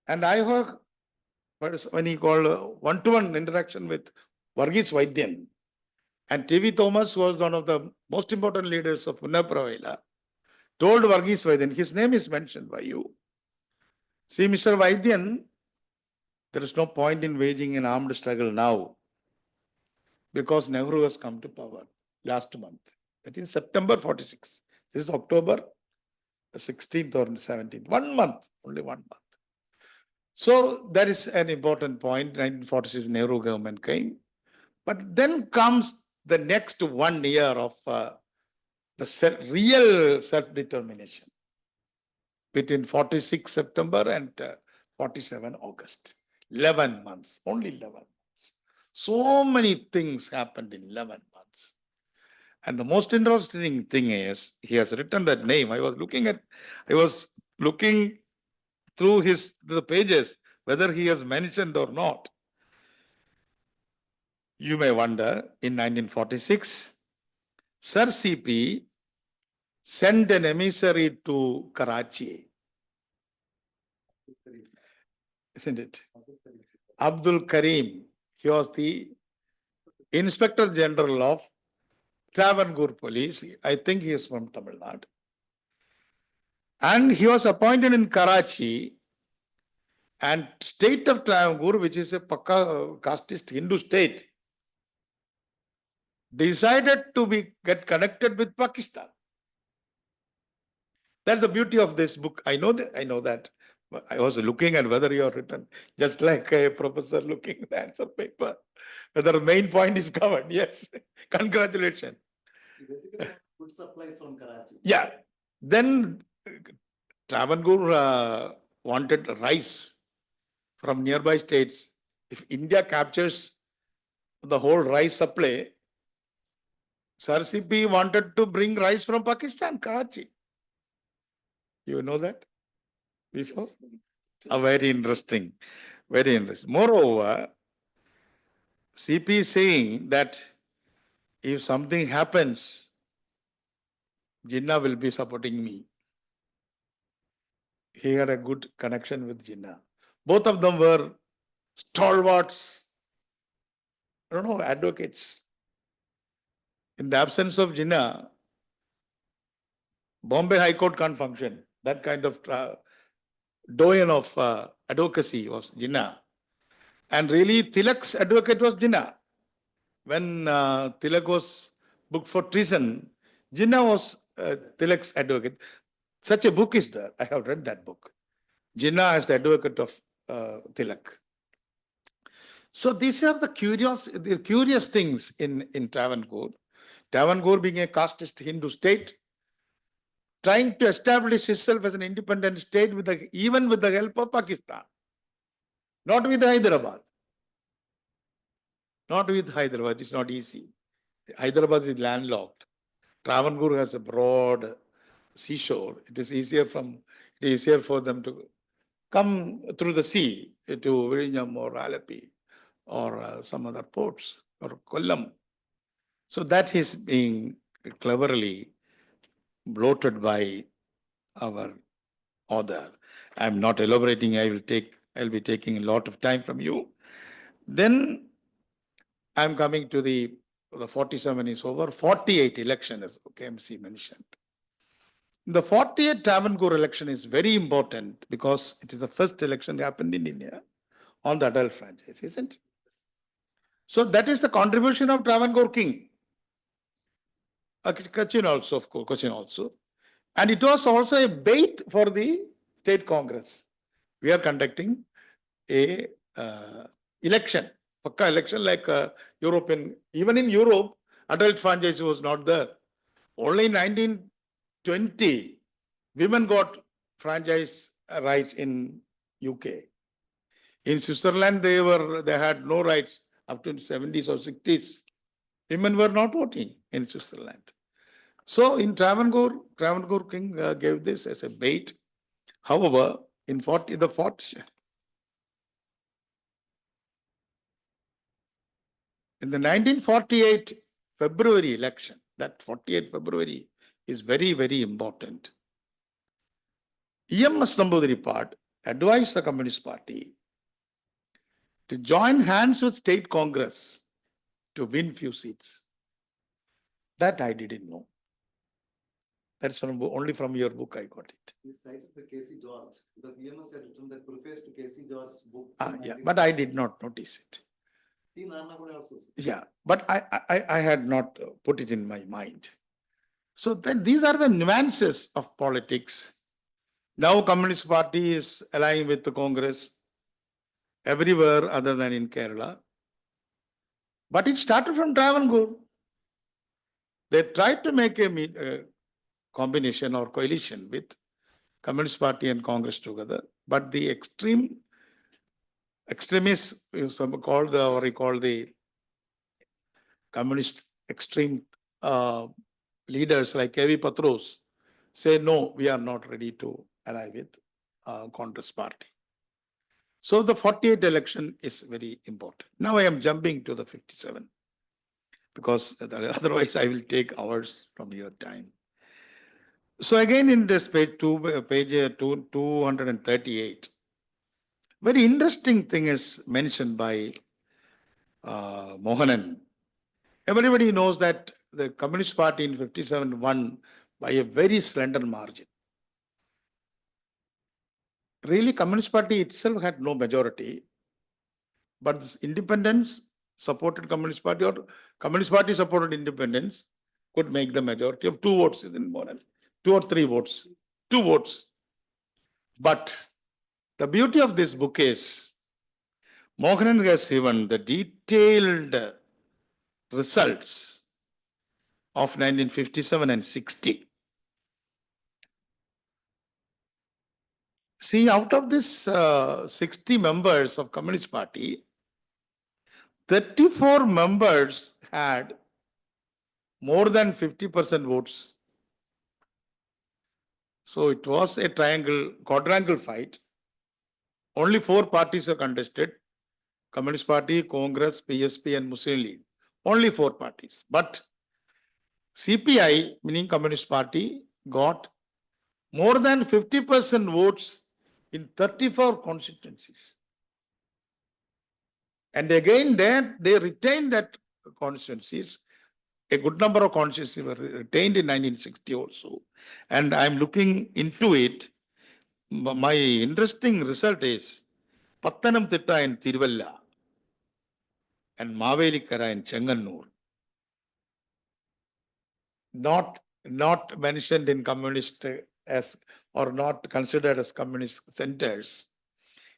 And I heard when he called one-to-one interaction with Varghese Vaidyan. And T.V. Thomas was one of the most important leaders of Punnapravailar. Told Varghese Vaidyan, his name is mentioned by you. See, Mr. Vaidyan, there is no point in waging an armed struggle now because Nehru has come to power last month. That is September 46. This is October 16th or 17th. 1 month, only 1 month. So that is an important point. 1946 Nehru government came. But then comes the next 1 year of the real self-determination between 46 September and 47 August. 11 months, only 11 months. So many things happened in 11 months. And the most interesting thing is, he has written that name. I was looking through the pages, whether he has mentioned or not. You may wonder, in 1946, Sir CP sent an emissary to Karachi. Isn't it? Abdul Karim. He was the Inspector General of Travancore Police. I think he is from Tamil Nadu. And he was appointed in Karachi, and state of Travancore, which is a Pakka casteist Hindu state, decided to get connected with Pakistan. That's the beauty of this book. I know that. I was looking at whether you have written, just like a professor looking at the answer paper, whether the main point is covered. Yes, congratulations. Basically, food supplies from Karachi. Yeah. Then Travancore wanted rice from nearby states. If India captures the whole rice supply, Sir CP wanted to bring rice from Pakistan, Karachi. You know that before? Very interesting. Very interesting. Moreover, CP is saying that if something happens, Jinnah will be supporting me. He had a good connection with Jinnah. Both of them were stalwarts, advocates. In the absence of Jinnah, Bombay High Court can't function. That kind of doyen of advocacy was Jinnah. And really, Tilak's advocate was Jinnah. When Tilak was booked for treason, Jinnah was Tilak's advocate. Such a book is there. I have read that book. Jinnah as the advocate of Tilak. So these are the curious things in Travancore. Travancore being a casteist Hindu state, trying to establish itself as an independent state even with the help of Pakistan. Not with Hyderabad. Not with Hyderabad. It's not easy. Hyderabad is landlocked. Travancore has a broad seashore. It is easier for them to come through the sea to Vizhinjam or Alleppey or some other ports or Kollam. So that is being cleverly bloated by our author. I'm not elaborating. I'll be taking a lot of time from you. Then I'm coming to the 47 is over. 48 election, as KMC mentioned. The 48 Travancore election is very important because it is the first election that happened in India on the adult franchise, isn't it? So that is the contribution of Travancore King. Cochin also, of course, Cochin also. And it was also a bait for the state congress. We are conducting a election, Pakka election like European, even in Europe, adult franchise was not there. Only in 1920, women got franchise rights in UK. In Switzerland, they had no rights up to the 70s or 60s. Women were not voting in Switzerland. So in Travancore King gave this as a bait. However, in the 1948 February election, that 48 February is very, very important. Isms Namboothiri part advised the Communist Party to join hands with State Congress to win few seats. That I didn't know. That's only from your book I got it. He cited the K.C. George because EMS had written the preface to K.C. George's book. Yeah, but I did not notice it. T. Narnakude also said. Yeah, but I had not put it in my mind. So these are the nuances of politics. Now Communist Party is allying with the Congress everywhere other than in Kerala. But it started from Travancore. They tried to make a combination or coalition with Communist Party and Congress together. But the extremists, some called the communist extreme leaders like K.V. Patros say, no, we are not ready to ally with Congress Party. So the 48 election is very important. Now I am jumping to the 57 because otherwise I will take hours from your time. So again in this page 238, very interesting thing is mentioned by Mohanan. Everybody knows that the Communist Party in 57 won by a very slender margin. Really, Communist Party itself had no majority, but this independence supported Communist Party or Communist Party supported independence could make the majority of 2 votes in Mohanan. 2 or 3 votes. 2 votes. But the beauty of this book is Mohanan has given the detailed results of 1957 and 60. See, out of this 60 members of Communist Party, 34 members had more than 50% votes. So it was a quadrangle fight. Only 4 parties are contested: Communist Party, Congress, PSP, and Muslim League. Only 4 parties. But CPI, meaning Communist Party, got more than 50% votes in 34 constituencies. And again, they retained that constituencies. A good number of constituencies were retained in 1960 also. And I'm looking into it. My interesting result is Pattanamthitta and Tiruvalla and Mavelikara and Chengannur. Not mentioned in communist as or not considered as communist centers.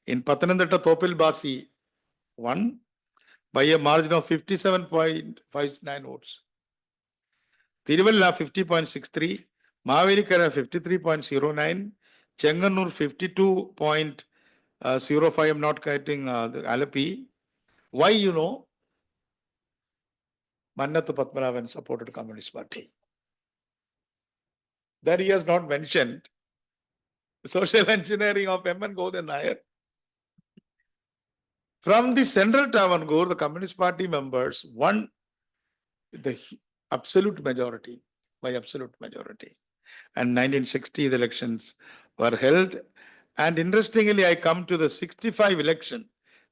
In Pathanamthitta, Thopil Basi won, by a margin of 57.59 votes. Tiruvalla 50.63, Mavelikara 53.09, Chenganur 52.05. I'm not counting the Alapi. Why, you know? Mannathu Padmanabhan supported Communist Party. That he has not mentioned. Social engineering of M.N. Govind Nair. From the central Travancore, the Communist Party members won the absolute majority, by absolute majority. And 1960, the elections were held. And interestingly, I come to the 65 election.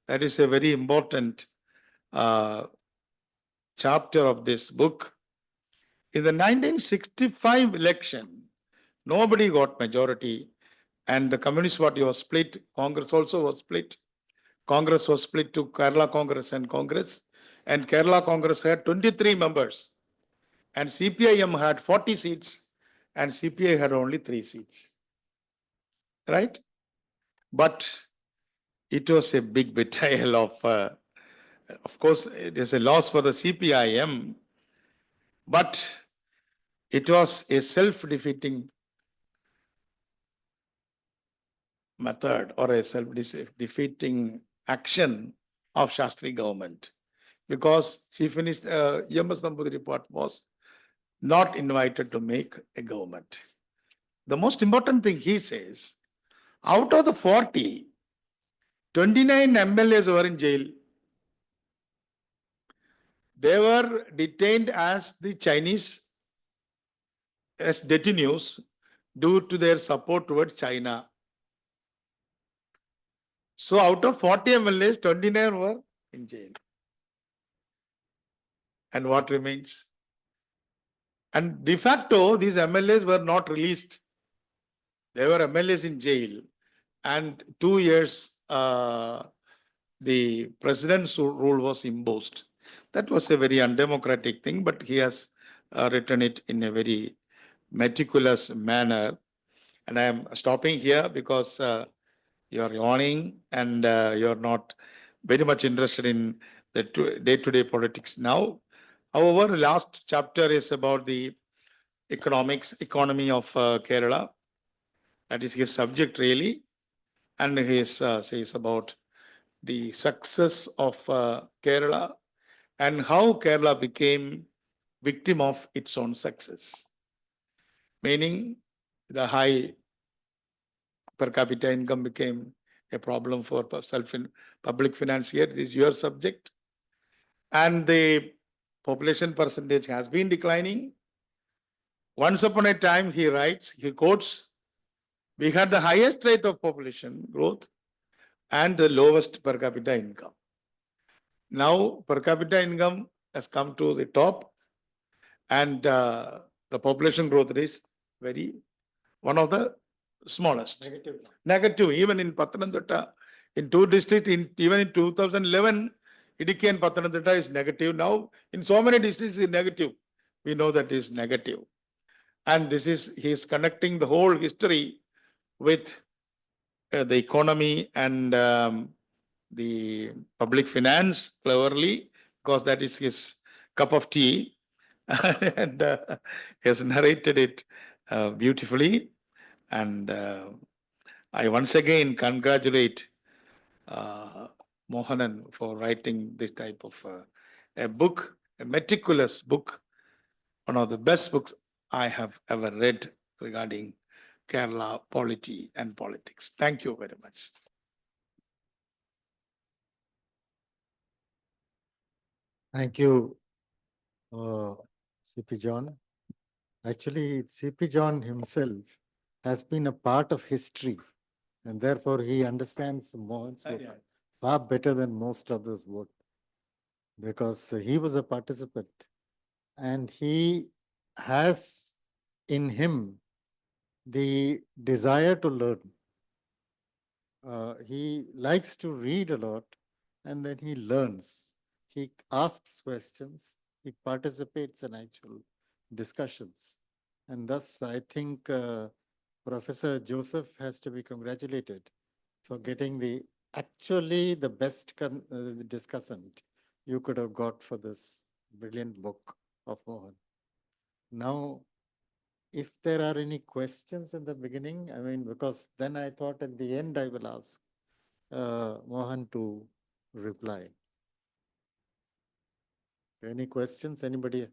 That is a very important chapter of this book. In the 1965 election, nobody got majority, and the Communist Party was split. Congress also was split. Congress was split to Kerala Congress, and Kerala Congress had 23 members, and CPIM had 40 seats, and CPI had only 3 seats. Right? But it was a big betrayal of course, it is a loss for the CPIM, but it was a self-defeating method or a self-defeating action of Shastri government, because Chief Minister E.M.S. Namboothiri was not invited to make a government. The most important thing he says, out of the 40, 29 MLAs were in jail. They were detained as the Chinese, as detainees due to their support towards China. So out of 40 MLAs, 29 were in jail. And what remains? And de facto, these MLAs were not released. They were MLAs in jail. And 2 years, the president's rule was imposed. That was a very undemocratic thing, but he has written it in a very meticulous manner. And I am stopping here because you are yawning and you are not very much interested in the day-to-day politics now. However, the last chapter is about the economy of Kerala. That is his subject really. And he says about the success of Kerala and how Kerala became victim of its own success. Meaning the high per capita income became a problem for public finance. Here, this is your subject. And the population percentage has been declining. Once upon a time, he writes, he quotes, we had the highest rate of population growth and the lowest per capita income. Now, per capita income has come to the top, and the population growth is one of the smallest. Negative. Even in Pathanamthitta, in 2 districts, even in 2011, Idukki and Pathanamthitta is negative. Now, in so many districts, it's negative. We know that is negative. And he is connecting the whole history with the economy and the public finance cleverly, because that is his cup of tea. And he has narrated it beautifully. And I once again congratulate Mohanan for writing this type of a book, a meticulous book, one of the best books I have ever read regarding Kerala polity and politics. Thank you very much. Thank you, CP John. Actually, CP John himself has been a part of history, and therefore he understands far better than most others would, because he was a participant and he has in him the desire to learn. He likes to read a lot and then he learns. He asks questions, he participates in actual discussions. And thus, I think Professor Joseph has to be congratulated for getting actually the best discussant you could have got for this brilliant book of Mohan. Now, if there are any questions in the beginning, I mean, because then I thought at the end I will ask Mohan to reply. Any questions? Anybody else?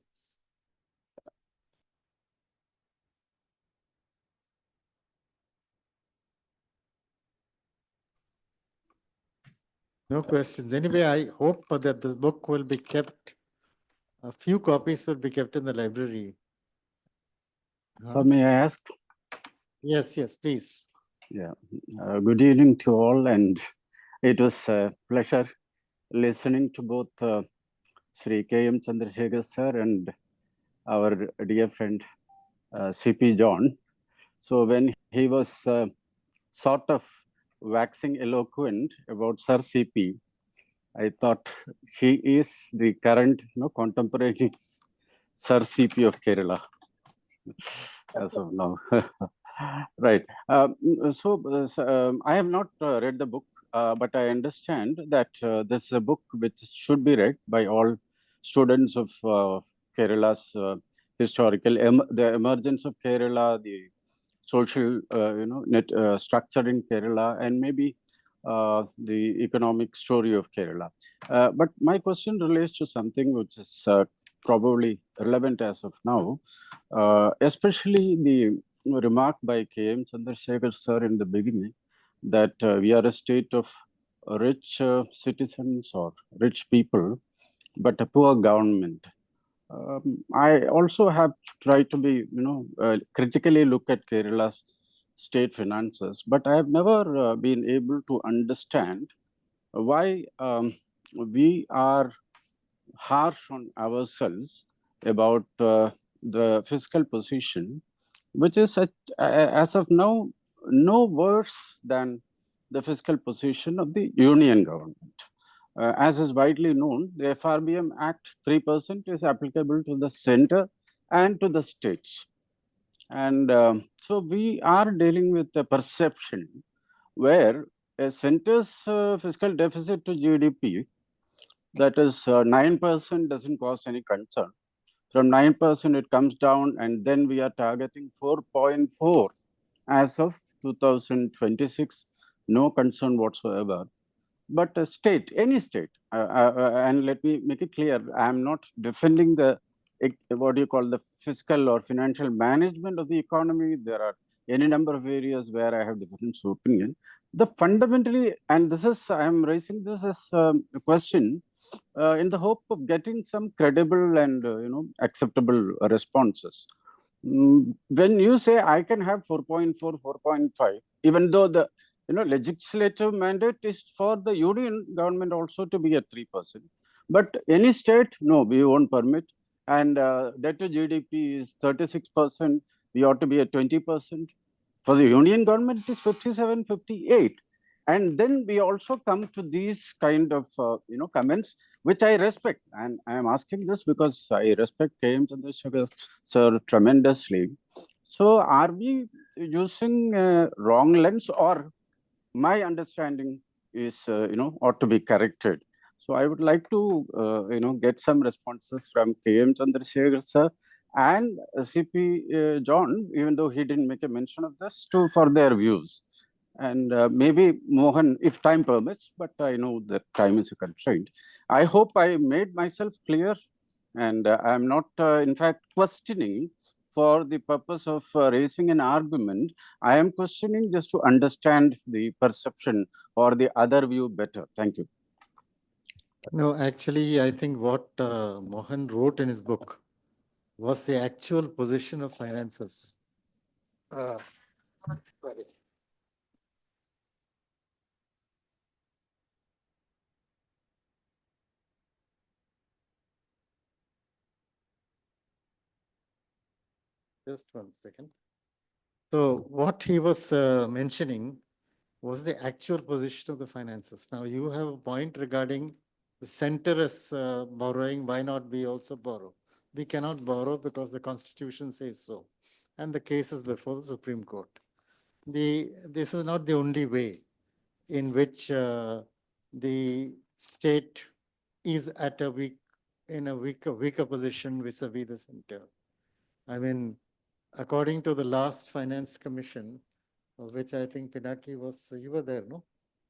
No questions. Anyway, I hope that this book will be kept, a few copies will be kept in the library. So may I ask? Yes, yes, please. Yeah. Good evening to all, and it was a pleasure listening to both Sri K.M. Chandrasekhar sir and our dear friend C.P. John. So when he was sort of waxing eloquent about Sir C.P., I thought he is the current, contemporary Sir C.P. of Kerala as of now. Right. I have not read the book, but I understand that this is a book which should be read by all students of Kerala's the emergence of Kerala, the social, structure in Kerala, and maybe the economic story of Kerala. But my question relates to something which is probably relevant as of now, especially the remark by K.M. Chandrasekhar sir in the beginning that we are a state of rich citizens or rich people, but a poor government. I also have tried to be, critically look at Kerala's state finances, but I have never been able to understand why we are harsh on ourselves about the fiscal position, which is as of now no worse than the fiscal position of the union government. As is widely known, the FRBM Act 3% is applicable to the center and to the states. And so we are dealing with a perception where a center's fiscal deficit to GDP, that is 9%, doesn't cause any concern. From 9%, it comes down, and then we are targeting 4.4 as of 2026. No concern whatsoever. But a state, any state, and let me make it clear, I am not defending the what you call the fiscal or financial management of the economy. There are any number of areas where I have different opinion. The fundamentally, and this is, I am raising this as a question in the hope of getting some credible and acceptable responses. When you say I can have 4.4, 4.5, even though the legislative mandate is for the union government also to be at 3%, but any state, no, we won't permit. And debt to GDP is 36%. We ought to be at 20%. For the union government, it is 57, 58. And then we also come to these kind of comments, which I respect. And I am asking this because I respect K.M. Chandrasekhar sir tremendously. So are we using wrong lens, or my understanding is, ought to be corrected? So I would like to, get some responses from K.M. Chandrasekhar sir and C.P. John, even though he didn't make a mention of this, for their views. And maybe Mohan, if time permits, but I know that time is a constraint. I hope I made myself clear, and I'm not, in fact, questioning for the purpose of raising an argument. I am questioning just to understand the perception or the other view better. Thank you. No, actually, I think what Mohan wrote in his book was the actual position of finances. Sorry. Just 1 second. So what he was mentioning was the actual position of the finances. Now you have a point regarding the center is borrowing. Why not we also borrow? We cannot borrow because the Constitution says so, and the case is before the Supreme Court. This is not the only way in which the state is at a weaker position vis-a-vis the center. I mean, according to the last Finance Commission, of which I think Pinaki was, you were there, no?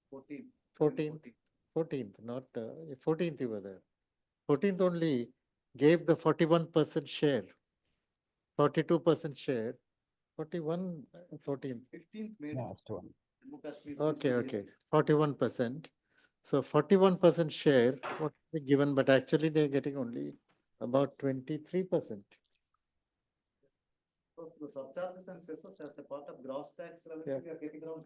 14. 14th, 14th, not 14th you were there. 14th only gave the 41% share, 42% share, 41, 14th. 15th made Last one. Jammu Kashmir. Okay, okay, 41%. So 41% share, what they given, but actually they're getting only about 23%. So the surcharges and cesses as a part of gross tax revenue, Yeah. we are getting around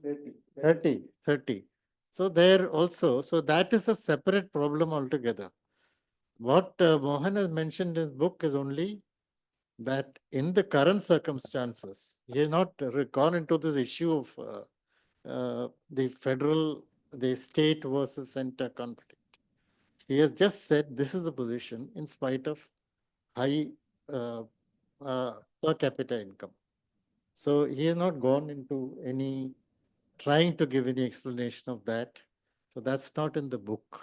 30. 30. So there also, so that is a separate problem altogether. What Mohan has mentioned in his book is only that in the current circumstances, he has not gone into this issue of the state versus center conflict. He has just said this is the position in spite of high uh, per capita income. So he has not gone into any trying to give any explanation of that. So that's not in the book.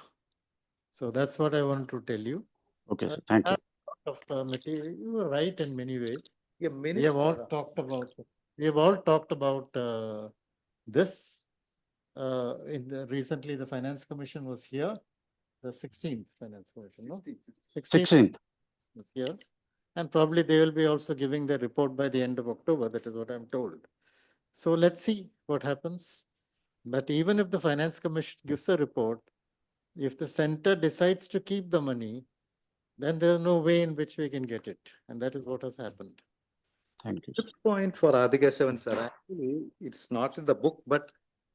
So that's what I want to tell you. Okay, sir. Thank you. Of material, you were right in many ways. Yeah, We have all talked about. We have all talked about this. Recently, the Finance Commission was here. The 16th Finance Commission, no? 16th. was here, and probably they will be also giving their report by the end of October. That is what I'm told. So let's see what happens. But even if the Finance Commission gives a report, if the center decides to keep the money, then there's no way in which we can get it. And that is what has happened. Thank you, sir. Good point for Adhigasavan, sir. Actually, it's not in the book, but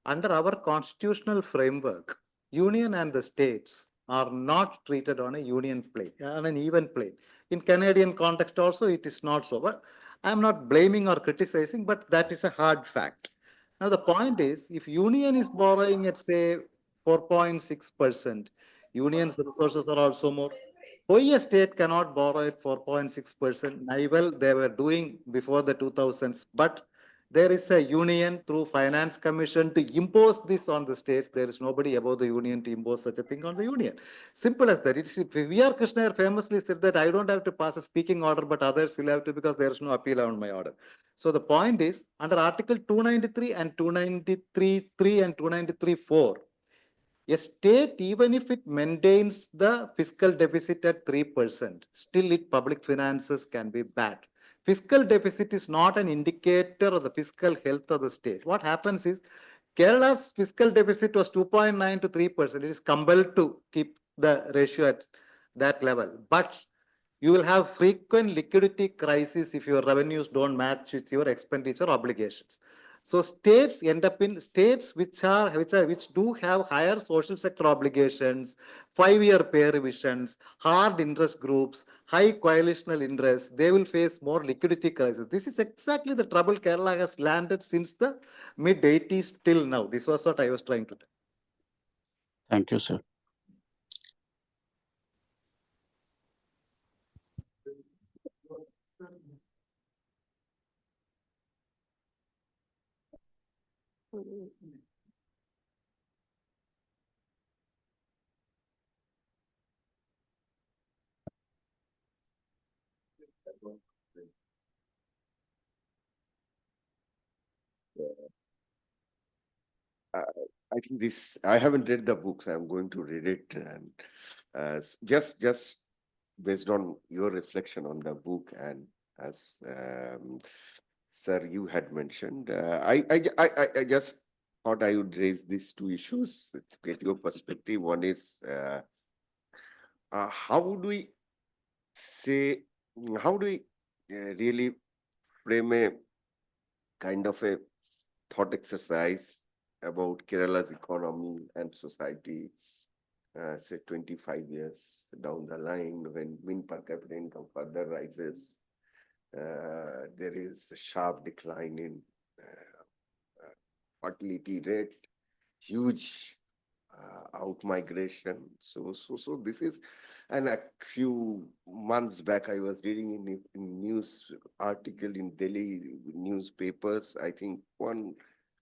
under our constitutional framework, union and the states are not treated on a union plane, on an even plane. In Canadian context also, it is not so. But I'm not blaming or criticizing, but that is a hard fact. Now, the point is, if union is borrowing at, say, 4.6%, union's resources are also more. Why a state cannot borrow at 4.6%? Well, they were doing before the 2000s, but there is a union through Finance Commission to impose this on the states. There is nobody above the union to impose such a thing on the union. Simple as that. V.R. Krishna famously said that I don't have to pass a speaking order, but others will have to because there is no appeal on my order. So the point is, under Article 293 and 293.3 and 293.4, a state, even if it maintains the fiscal deficit at 3%, still its public finances can be bad. Fiscal deficit is not an indicator of the fiscal health of the state. What happens is Kerala's fiscal deficit was 2.9 to 3%. It is compelled to keep the ratio at that level. But you will have frequent liquidity crisis if your revenues don't match with your expenditure obligations. So states end up in states which do have higher social sector obligations, 5-year pay revisions, hard interest groups, high coalitional interest. They will face more liquidity crisis. This is exactly the trouble Kerala has landed since the mid 80s till now. This was what I was trying to tell. Thank you, sir. I think this, I haven't read the books. I'm going to read it, and just based on your reflection on the book, and as sir you had mentioned, I just thought I would raise these two issues to get your perspective. One is how would we say, how do we really frame a kind of a thought exercise about Kerala's economy and society, say 25 years down the line, when mean per capita income further rises, there is a sharp decline in fertility rate, huge out migration. So this is, and a few months back, I was reading in news article in Delhi newspapers. I think one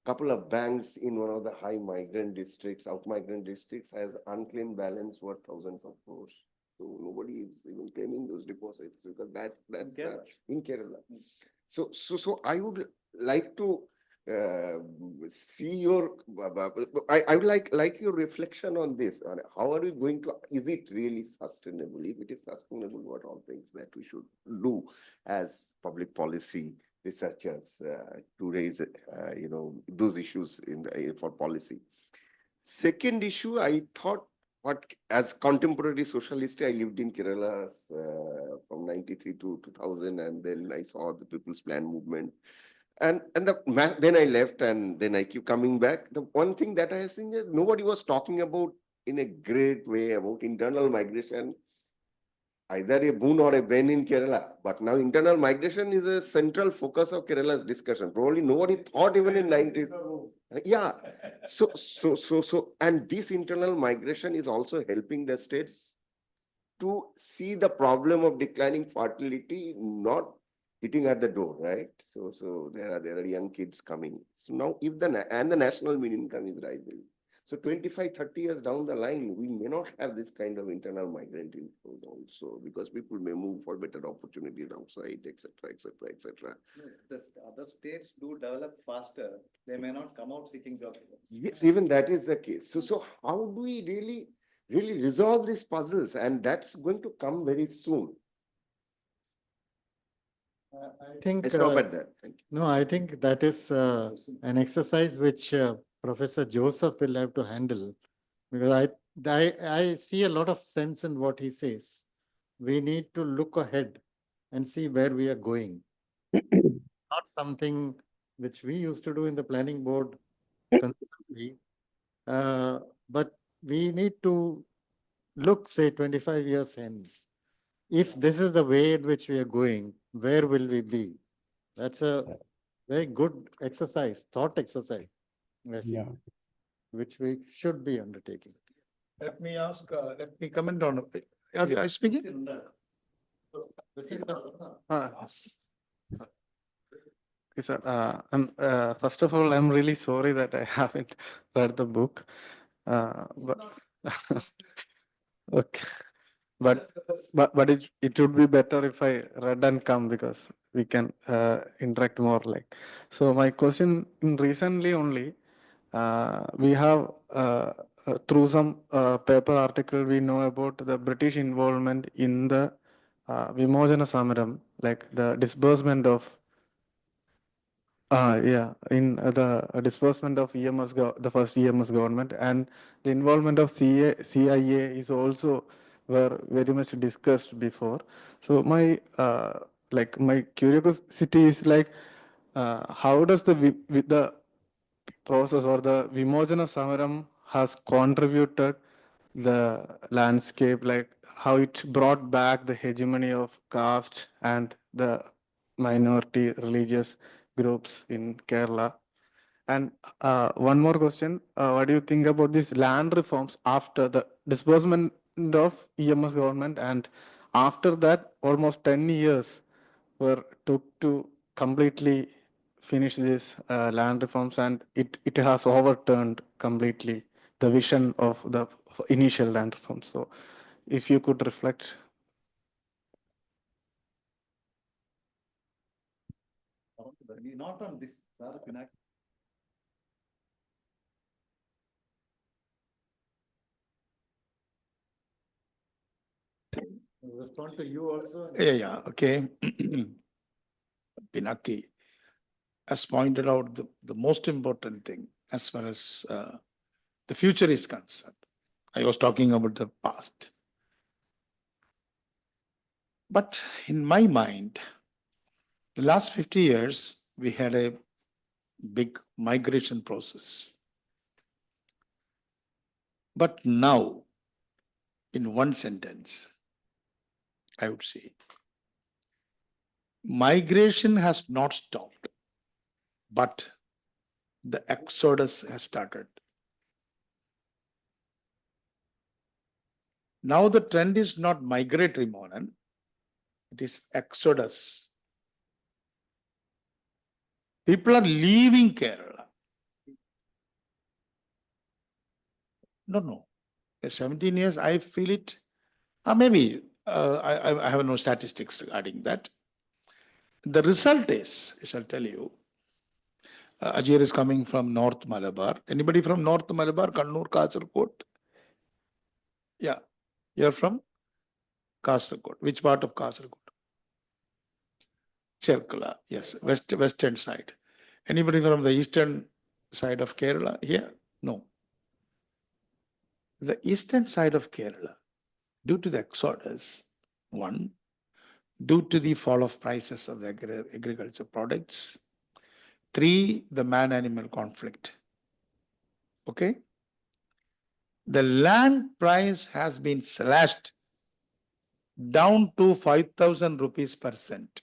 couple of banks in one of the high migrant districts, out migrant districts, has unclaimed balance worth thousands of crores. So nobody is even claiming those deposits because that's Kerala. in Kerala. So I would like to see your, I would like your reflection on this. On how are we going to, is it really sustainable? If it is sustainable, what all things that we should do as public policy researchers to raise, those issues in the, for policy. Second issue, I thought, what as contemporary social history, I lived in Kerala from 93 to 2000, and then I saw the People's Plan movement. And then I left, and then I keep coming back. The one thing that I have seen is nobody was talking about in a great way about internal migration, either a boon or a bane in Kerala. But now internal migration is a central focus of Kerala's discussion. Probably nobody thought even in 90s. Yeah. So, and this internal migration is also helping the states to see the problem of declining fertility not hitting at the door, right? So there are young kids coming. So now if the national mean income is rising, so 25, 30 years down the line, we may not have this kind of internal migrant inflows also, because people may move for better opportunities outside, etc., etc., etc. The other states do develop faster. They may not come out seeking jobs. Yes, even that is the case. So how do we really resolve these puzzles? And that's going to come very soon. I think, I stop at that. Thank you. no, I think that is an exercise which Professor Joseph will have to handle, because I see a lot of sense in what he says. We need to look ahead and see where we are going. Not something which we used to do in the planning board constantly, but we need to look, say, 25 years hence. If this is the way in which we are going, where will we be? That's a very good exercise, thought exercise, I see, Yeah. which we should be undertaking. Let me ask, let me comment on it. Are you speaking? Okay, sir. First of all, I'm really sorry that I haven't read the book. But okay, but it would be better if I read and come, because we can interact more. Like, so my question recently only, we have through some paper article we know about the British involvement in the Vimojana Samaram, like the disbursement of yeah, in the disbursement of EMS, the first EMS government, and the involvement of CIA is also were very much discussed before. So my my curiosity is like, how does the process or the Vimojana Samaram has contributed the landscape, like how it brought back the hegemony of caste and the minority religious groups in Kerala. And one more question, what do you think about these land reforms after the disbursement of EMS government, and after that almost 10 years were took to completely finish this land reforms, and it has overturned completely the vision of the initial land reforms. So if you could reflect. Not on this, sir. Respond to you also. Yeah, okay. Pinaki has pointed out the most important thing as far as the future is concerned. I was talking about the past. But in my mind, the last 50 years, we had a big migration process. But now, in one sentence, I would say, migration has not stopped, but the exodus has started. Now the trend is not migratory, Monan, it is exodus. People are leaving Kerala. No. 17 years, I feel it. Maybe I have no statistics regarding that. The result is, I shall tell you, Ajir is coming from North Malabar. Anybody from North Malabar, Kannur, Kasaragod? Yeah, you're from Kasaragod. Which part of Kasaragod? Cherkala, yes, western side. Anybody from the eastern side of Kerala here? No. The eastern side of Kerala, due to the exodus, one, due to the fall of prices of the agriculture products, three, the man-animal conflict. Okay? The land price has been slashed down to 5,000 rupees per cent.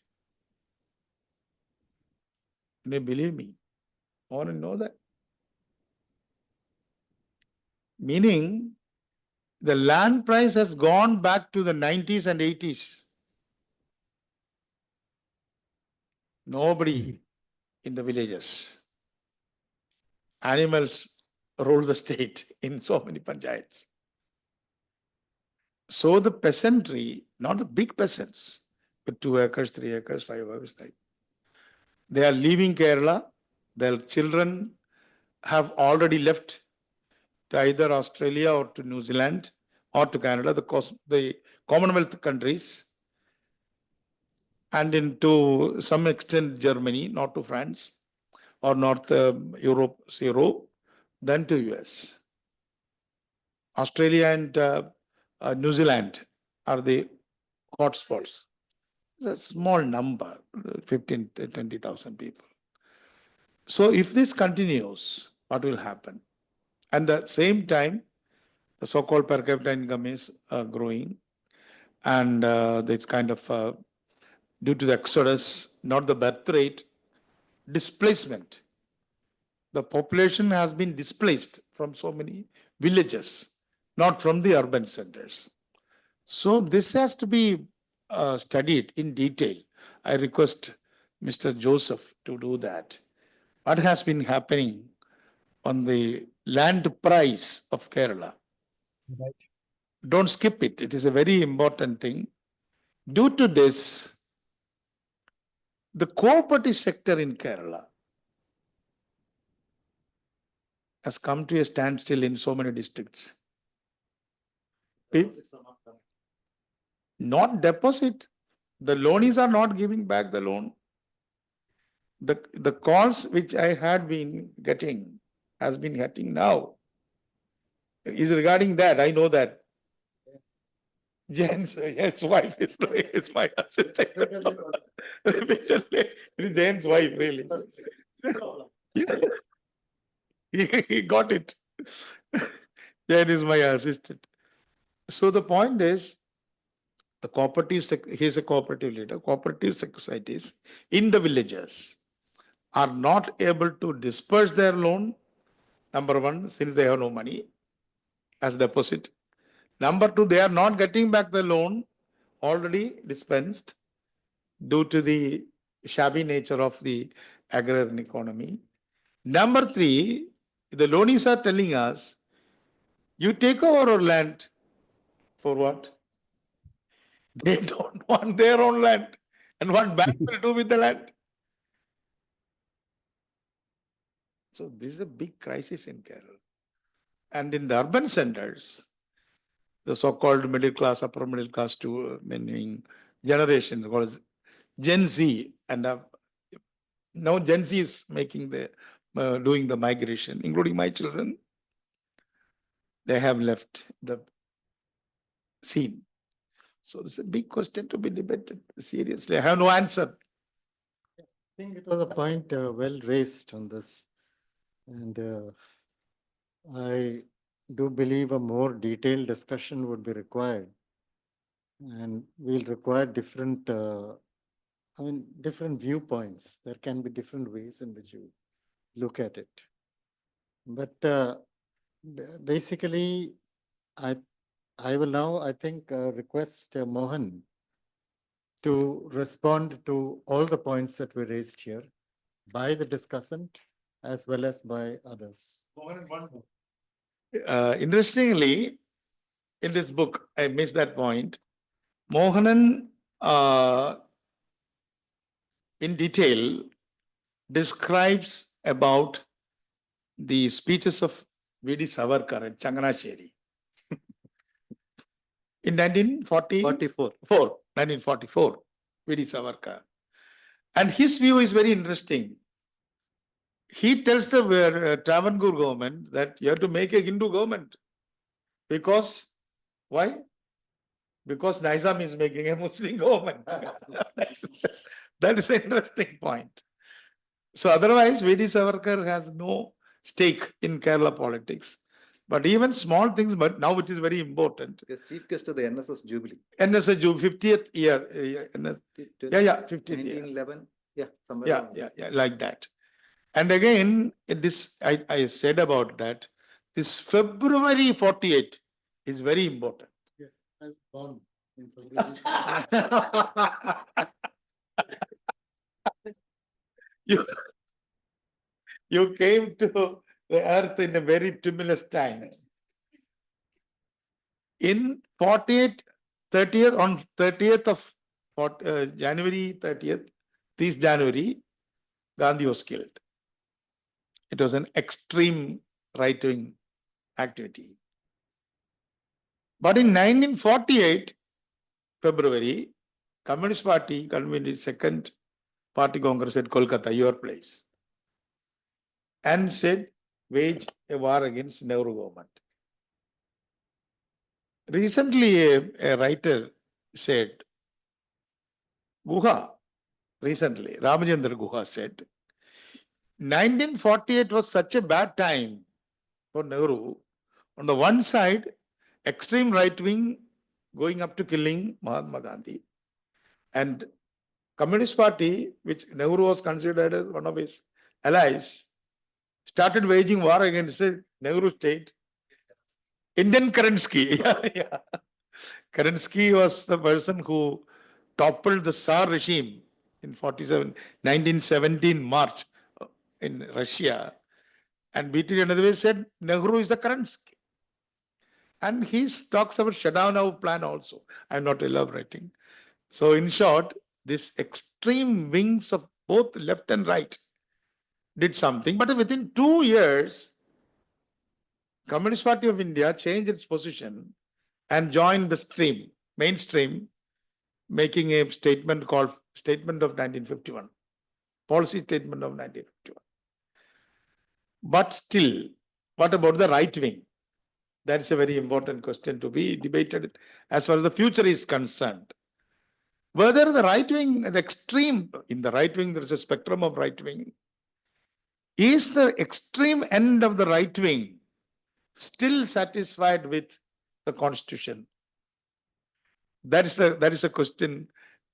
Can you believe me? I want to know that. Meaning, the land price has gone back to the 90s and 80s. Nobody in the villages. Animals rule the state in so many panchayats. So the peasantry, not the big peasants, but 2 acres, 3 acres, 5 acres, like they are leaving Kerala. Their children have already left to either Australia or to New Zealand or to Canada, the Commonwealth countries, and into some extent Germany, not to France or North Europe, then to US. Australia and New Zealand are the hotspots. It's a small number, 15 to 20,000 people. So if this continues, what will happen? And at the same time, the so-called per capita income is growing, and it's kind of due to the exodus, not the birth rate, displacement. The population has been displaced from so many villages, not from the urban centers. So this has to be studied in detail. I request Mr. Joseph to do that. What has been happening on the land price of Kerala? Right. Don't skip it. It is a very important thing. Due to this, the cooperative sector in Kerala has come to a standstill in so many districts. Deposits are not coming. Not deposit. The loanies are not giving back the loan. The calls which I had been getting, has been getting now, is regarding that. I know that. Jane's wife is my assistant. It is Jane's wife, really. He got it. Jane is my assistant. So the point is, the he is a cooperative leader. Cooperative societies in the villages are not able to disperse their loan. Number one, since they have no money as deposit. Number two, they are not getting back the loan already dispensed due to the shabby nature of the agrarian economy. Number three, the loanies are telling us, you take over our land for what? They don't want their own land. And what bank will do with the land? So this is a big crisis in Kerala. And in the urban centers, the so-called middle class, upper middle class meaning generation, called Gen Z, and now Gen Z is making doing the migration, including my children. They have left the scene. So it's a big question to be debated seriously. I have no answer. I think it was a point well raised on this. And I do believe a more detailed discussion would be required. And we'll require different, different viewpoints. There can be different ways in which you look at it. But basically, I will now, I think, request Mohan to respond to all the points that were raised here by the discussant as well as by others. Interestingly, in this book, I missed that point. Mohanan, in detail, describes about the speeches of V.D. Savarkar at Changanasheri in 1944. 1944, V.D. Savarkar. And his view is very interesting. He tells the Travancore government that you have to make a Hindu government. Because, why? Because Nizam is making a Muslim government. That is an interesting point. So otherwise, V.D. Savarkar has no stake in Kerala politics. But even small things, but now it is very important. He is chief guest of the NSS Jubilee. NSS Jubilee, 50th year. Yeah, 50th year. 1911. Yeah, somewhere. Yeah, around there. like that. And again, this I said about that. This February 48 is very important. Yes, I was born in February. You came to the earth in a very tumultuous time. In 48, 30th, on 30th of January 30th, this January, Gandhi was killed. It was an extreme right-wing activity. But in 1948, February, Communist Party convened its second party congress at Kolkata, your place, and said, wage a war against Nehru government. Recently, a writer said, Guha, recently, Ramachandra Guha said, 1948 was such a bad time for Nehru. On the one side, extreme right wing going up to killing Mahatma Gandhi, and Communist Party, which Nehru was considered as one of his allies, started waging war against the Nehru state. Indian Kerensky. Yeah. Kerensky was the person who toppled the Tsar regime in 1917 March in Russia. And BT another way said Nehru is the Kerensky. And he talks about shutdown plan also. I'm not elaborating. So in short, this extreme wings of both left and right did something. But within 2 years, Communist Party of India changed its position and joined the mainstream, making a statement called Statement of 1951, Policy Statement of 1951. But still, what about the right wing? That's a very important question to be debated as far as the future is concerned. Whether the right wing, the extreme, in the right wing, there is a spectrum of right wing. Is the extreme end of the right wing still satisfied with the constitution? That is a question,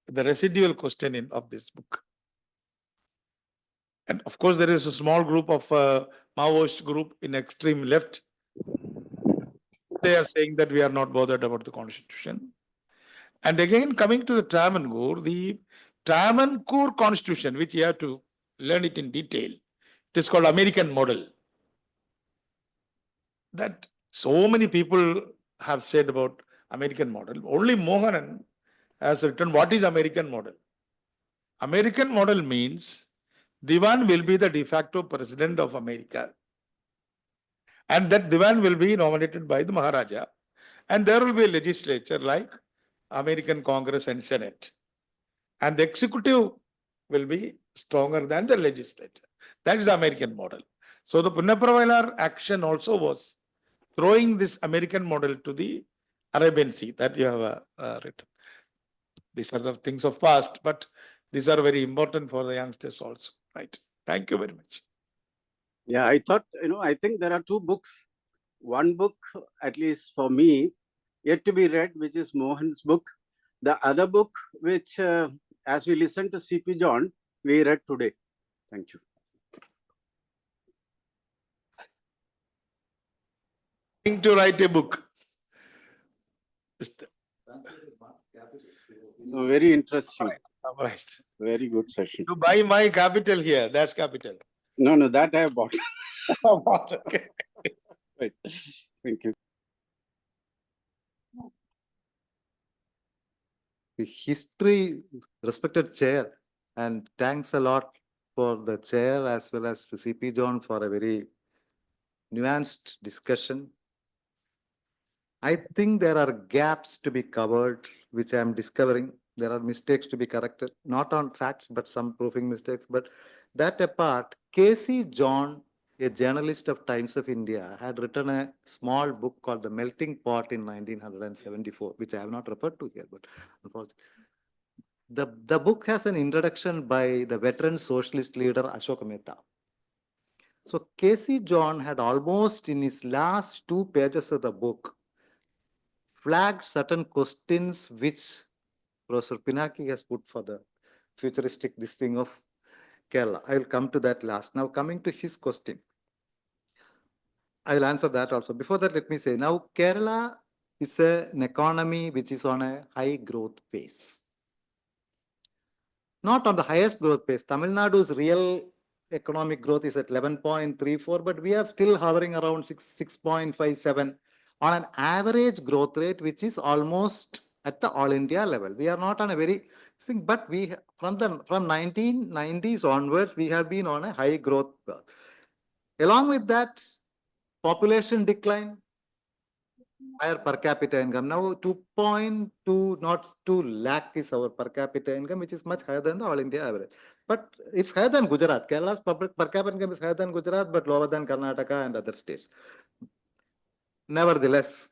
the residual question of this book. And of course, there is a small group of Maoist group in extreme left. They are saying that we are not bothered about the constitution. And again, coming to the Travancore constitution, which you have to learn it in detail, it is called American model. That so many people have said about American model. Only Mohanan has written what is American model. American model means Diwan will be the de facto president of America. And that Diwan will be nominated by the Maharaja. And there will be a legislature like American Congress and Senate. And the executive will be stronger than the legislature. That is the American model. So the Punnapravailar action also was throwing this American model to the Arabian Sea that you have written. These are the things of past, but these are very important for the youngsters also, right? Thank you very much. Yeah, I thought, I think there are two books. One book, at least for me, yet to be read, which is Mohan's book. The other book, which, as we listened to C.P. John, we read today. Thank you. To write a book. Very interesting. Right. Very good session. To buy my capital here, that's capital. No, that I have bought. Okay. Right. Thank you. The history, respected chair, and thanks a lot for the chair as well as to CP John for a very nuanced discussion. I think there are gaps to be covered, which I am discovering. There are mistakes to be corrected, not on facts, but some proofing mistakes. But that apart, Casey John, a journalist of Times of India, had written a small book called The Melting Pot in 1974, which I have not referred to here, but unfortunately. The book has an introduction by the veteran socialist leader Ashok Mehta. So Casey John had almost in his last 2 pages of the book flagged certain questions which Professor Pinaki has put for the futuristic this thing of Kerala. I will come to that last. Now coming to his question, I will answer that also. Before that, let me say now Kerala is an economy which is on a high growth phase. Not on the highest growth pace. Tamil Nadu's real economic growth is at 11.34, but we are still hovering around 6.57 on an average growth rate, which is almost at the all India level. We are not on a very thing, but we from 1990s onwards, we have been on a high growth. Along with that, population decline, higher per capita income. Now 2.2, not 2 lakh is our per capita income, which is much higher than the all India average. But it's higher than Gujarat. Kerala's public per capita income is higher than Gujarat, but lower than Karnataka and other states. Nevertheless,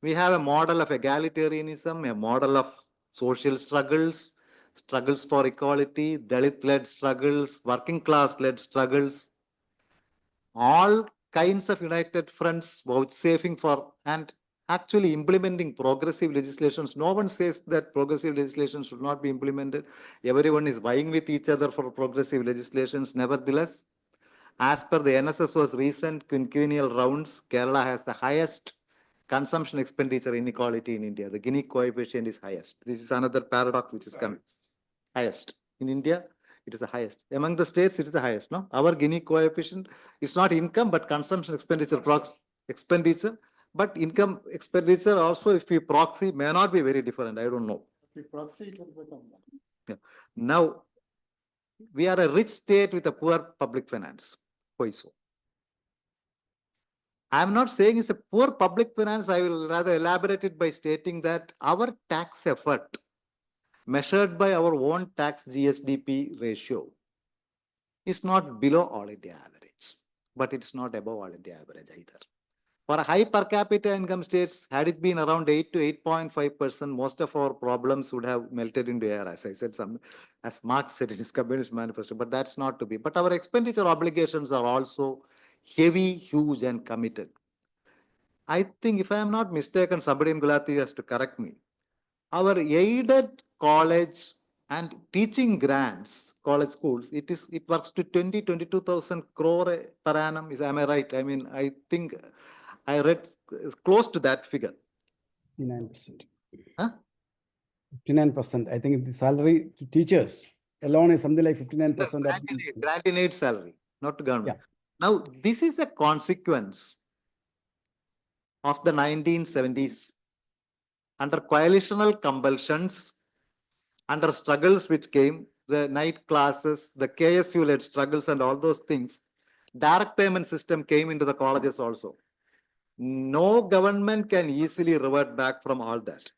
we have a model of egalitarianism, a model of social struggles, struggles for equality, Dalit-led struggles, working class-led struggles, all kinds of united fronts vouchsafing for and actually implementing progressive legislations. No one says that progressive legislation should not be implemented. Everyone is vying with each other for progressive legislations. Nevertheless, as per the NSSO's recent quinquennial rounds, Kerala has the highest consumption expenditure inequality in India. The Gini coefficient is highest. This is another paradox which is coming. Highest. In India, it is the highest. Among the states, it is the highest. No, our Gini coefficient is not income, but consumption expenditure, expenditure. But income expenditure also, if we proxy, may not be very different. I don't know. If we proxy, it will become one. Yeah. Now, we are a rich state with a poor public finance. Why so? I am not saying it's a poor public finance. I will rather elaborate it by stating that our tax effort measured by our own tax GSDP ratio is not below all India average, but it's not above all India average either. For a high per capita income states, had it been around 8 to 8.5%, most of our problems would have melted into air, as I said, as Marx said in his Communist Manifesto, but that's not to be. But our expenditure obligations are also heavy, huge, and committed. I think, if I am not mistaken, somebody in Gulati has to correct me. Our aided college and teaching grants, college schools, it works to 22,000 crore per annum. Am I right? I mean, I think I read close to that figure. 59%. Huh? 59%. I think the salary to teachers alone is something like 59%. Grant in aid salary, not to government. Yeah. Now, this is a consequence of the 1970s. Under coalitional compulsions, under struggles which came, the night classes, the KSU-led struggles and all those things, direct payment system came into the colleges also. No government can easily revert back from all that.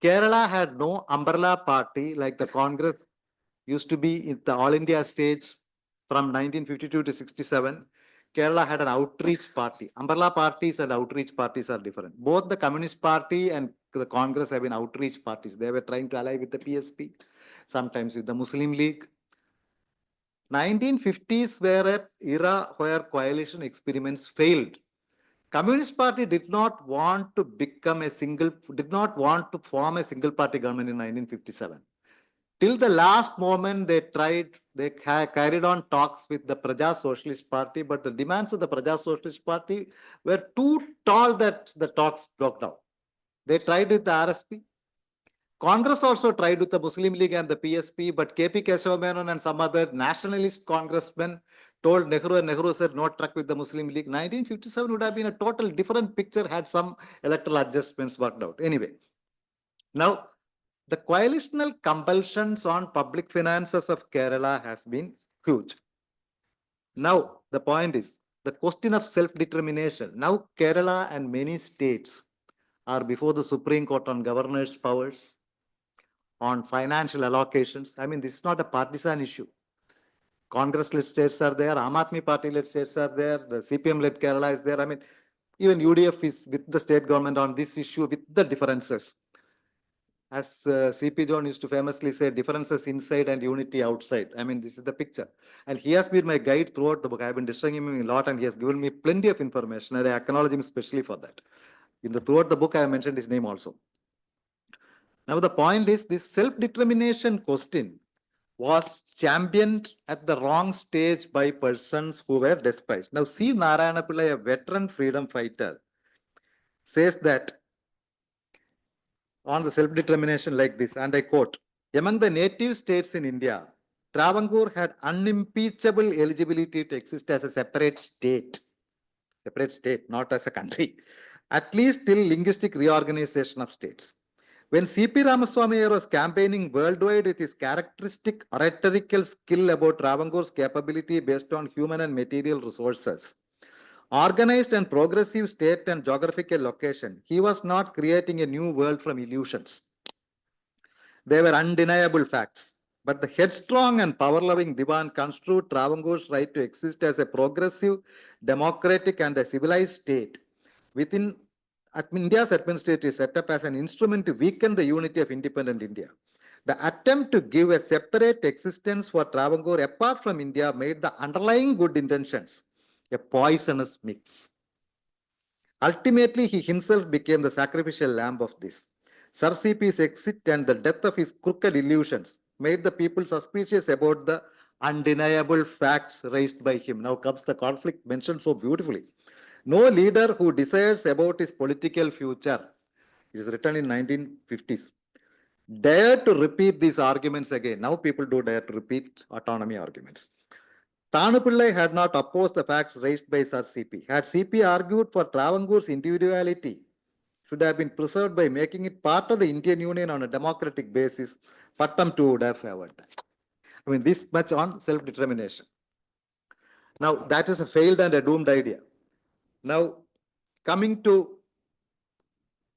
Kerala had no umbrella party like the Congress used to be in the All India stage from 1952 to 67. Kerala had an outreach party. Umbrella parties and outreach parties are different. Both the Communist Party and the Congress have been outreach parties. They were trying to ally with the PSP, sometimes with the Muslim League. 1950s were an era where coalition experiments failed. Communist Party did not want to form a single party government in 1957. Till the last moment, they carried on talks with the Praja Socialist Party, but the demands of the Praja Socialist Party were too tall that the talks broke down. They tried with the RSP. Congress also tried with the Muslim League and the PSP, but KP Keshav Menon and some other nationalist congressmen told Nehru, and Nehru said no truck with the Muslim League. 1957 would have been a total different picture had some electoral adjustments worked out. Anyway, now the coalitional compulsions on public finances of Kerala has been huge. Now, the point is the question of self-determination. Now, Kerala and many states are before the Supreme Court on governors' powers, on financial allocations. I mean, this is not a partisan issue. Congress-led states are there, Aam Aadmi Party-led states are there, the CPM-led Kerala is there. I mean, even UDF is with the state government on this issue with the differences. As C.P. John used to famously say, differences inside and unity outside. I mean, this is the picture. And he has been my guide throughout the book. I've been distracting him a lot and he has given me plenty of information. And I acknowledge him especially for that. Throughout the book, I have mentioned his name also. Now, the point is this self-determination question was championed at the wrong stage by persons who were despised. Now, C. Narayana Pillai, a veteran freedom fighter, says that on the self-determination like this, and I quote, among the native states in India, Travancore had unimpeachable eligibility to exist as a separate state, not as a country, at least till linguistic reorganization of states. When C.P. Ramaswamy was campaigning worldwide with his characteristic rhetorical skill about Travancore's capability based on human and material resources, organized and progressive state and geographical location, he was not creating a new world from illusions. They were undeniable facts. But the headstrong and power-loving Diwan construed Travancore's right to exist as a progressive, democratic and a civilized state within India's administrative setup as an instrument to weaken the unity of independent India. The attempt to give a separate existence for Travancore apart from India made the underlying good intentions a poisonous mix. Ultimately, he himself became the sacrificial lamb of this. Sir C.P.'s exit and the death of his crooked illusions made the people suspicious about the undeniable facts raised by him. Now comes the conflict mentioned so beautifully. No leader who desires about his political future, it is written in 1950s, dare to repeat these arguments again. Now people do dare to repeat autonomy arguments. Tanu Pillai had not opposed the facts raised by Sir C.P. Had C.P. argued for Travancore's individuality should have been preserved by making it part of the Indian Union on a democratic basis, Pattam too would have favored that. I mean, this much on self-determination. Now, that is a failed and a doomed idea. Now, coming to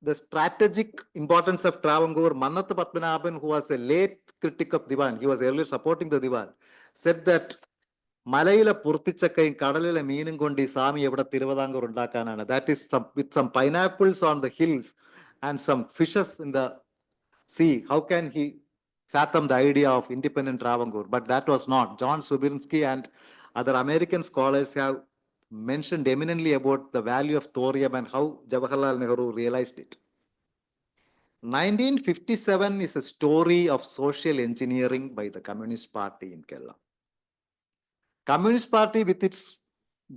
the strategic importance of Travancore, Manath Padmanabhan, who was a late critic of Diwan, he was earlier supporting the Diwan, said that Malayila Purtichakayum Kadalila Meenum Kondi Sami Evada Thiruvidankor Undakanana. That is with some pineapples on the hills and some fishes in the sea. How can he fathom the idea of independent Travancore? But that was not. John Subinsky and other American scholars have mentioned eminently about the value of thorium and how Jawaharlal Nehru realized it. 1957 is a story of social engineering by the Communist Party in Kerala. Communist Party with its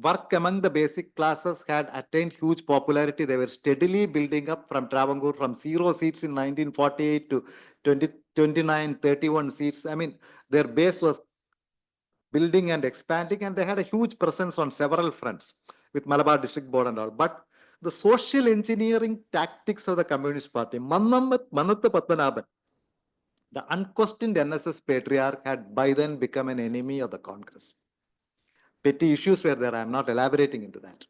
work among the basic classes had attained huge popularity. They were steadily building up from Travancore from 0 seats in 1948 to 29, 31 seats. I mean, their base was building and expanding and they had a huge presence on several fronts with Malabar District Board and all. But the social engineering tactics of the Communist Party, Manath Padmanabhan, the unquestioned NSS patriarch, had by then become an enemy of the Congress. Petty issues were there. I am not elaborating into that.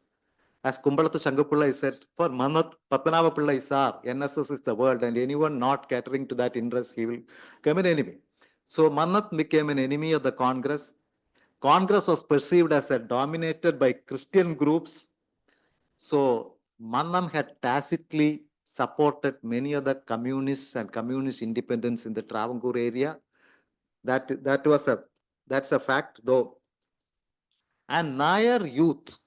As Kumbalathu Shangapullai said, for Manath Padmanabha Pillai sir, NSS is the world and anyone not catering to that interest, he will become an enemy. So Manath became an enemy of the Congress. Congress was perceived as dominated by Christian groups. So Mannam had tacitly supported many of the communists and communist independents in the Travancore area. That's a fact though. And Nair youth,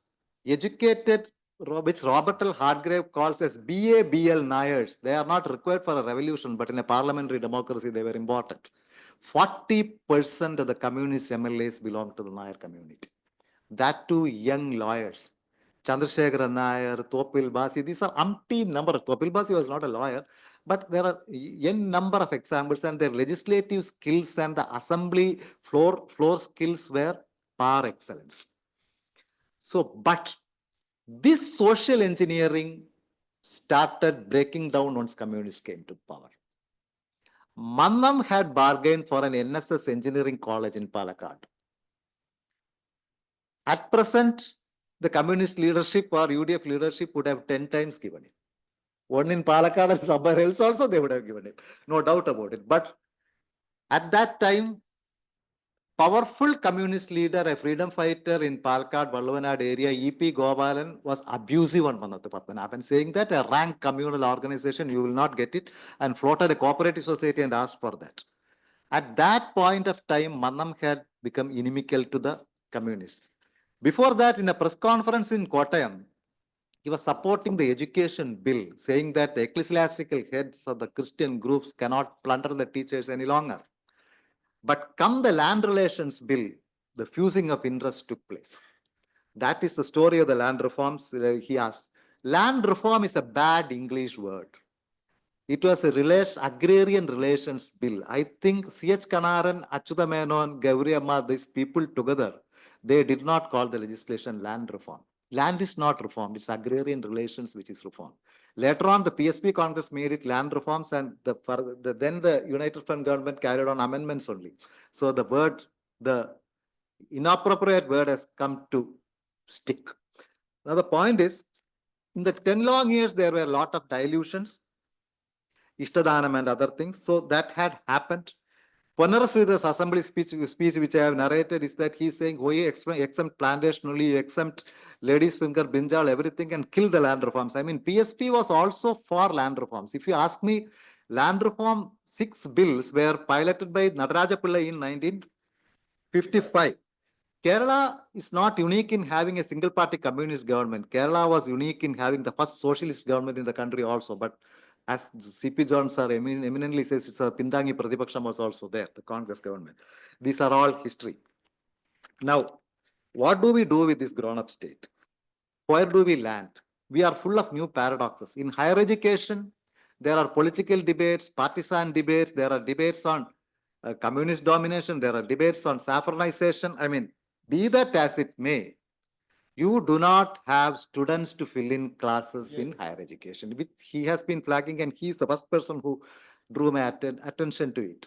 educated, which Robert L. Hargrave calls as BABL Nairs, they are not required for a revolution, but in a parliamentary democracy, they were important. 40% of the communist MLAs belong to the Nair community. That too, young lawyers. Chandrasekhara Nair, Topil Basi, these are umpteen number. Topil Basi was not a lawyer, but there are n number of examples and their legislative skills and the assembly floor skills were par excellence. So, but this social engineering started breaking down once communists came to power. Mannam had bargained for an NSS engineering college in Palakkad. At present, the communist leadership or UDF leadership would have 10 times given it. One in Palakkad and somewhere else also they would have given it. No doubt about it. But at that time, powerful communist leader, a freedom fighter in Palakkad, Vallavanad area, E.P. Gopalan, was abusive on Mannathu Padmanabhan, saying that a rank communal organization, you will not get it, and floated a cooperative society and asked for that. At that point of time, Mannam had become inimical to the communists. Before that, in a press conference in Kottayam, he was supporting the education bill, saying that the ecclesiastical heads of the Christian groups cannot plunder the teachers any longer. But come the land relations bill, the fusing of interests took place. That is the story of the land reforms. He asked, land reform is a bad English word. It was a agrarian relations bill. I think C.H. Kanaran, Achyuta Menon, Gauri Amma, these people together, they did not call the legislation land reform. Land is not reformed. It's agrarian relations which is reformed. Later on, the PSP Congress made it land reforms, and then the United Front government carried on amendments only. So the inappropriate word has come to stick. Now the point is, in the 10 long years, there were a lot of dilutions, Ishtadanam and other things. So that had happened. Ponaraswitha's assembly speech which I have narrated is that he's saying, oh, you exempt plantation only, you exempt ladies finger, brinjal, everything, and kill the land reforms. I mean, PSP was also for land reforms. If you ask me, land reform 6 bills were piloted by Nadaraja Pillai in 1955. Kerala is not unique in having a single party communist government. Kerala was unique in having the first socialist government in the country also. But as C.P. John sir eminently says, it's a Pindangi Pradipaksham was also there, the Congress government. These are all history. Now, what do we do with this grown-up state? Where do we land? We are full of new paradoxes. In higher education, there are political debates, partisan debates, there are debates on communist domination, there are debates on saffronization. I mean, be that as it may, you do not have students to fill in classes in higher education, which he has been flagging, and he is the first person who drew my attention to it.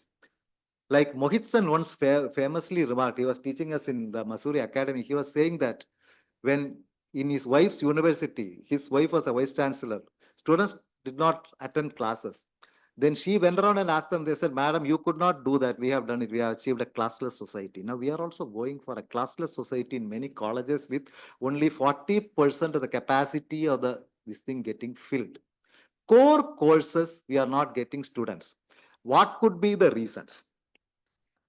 Like Mohitson once famously remarked, he was teaching us in the Masuri Academy, he was saying that when in his wife's university, his wife was a vice chancellor, students did not attend classes. Then she went around and asked them, they said, madam, you could not do that. We have done it. We have achieved a classless society. Now we are also going for a classless society in many colleges with only 40% of the capacity of this thing getting filled. Core courses, we are not getting students. What could be the reasons?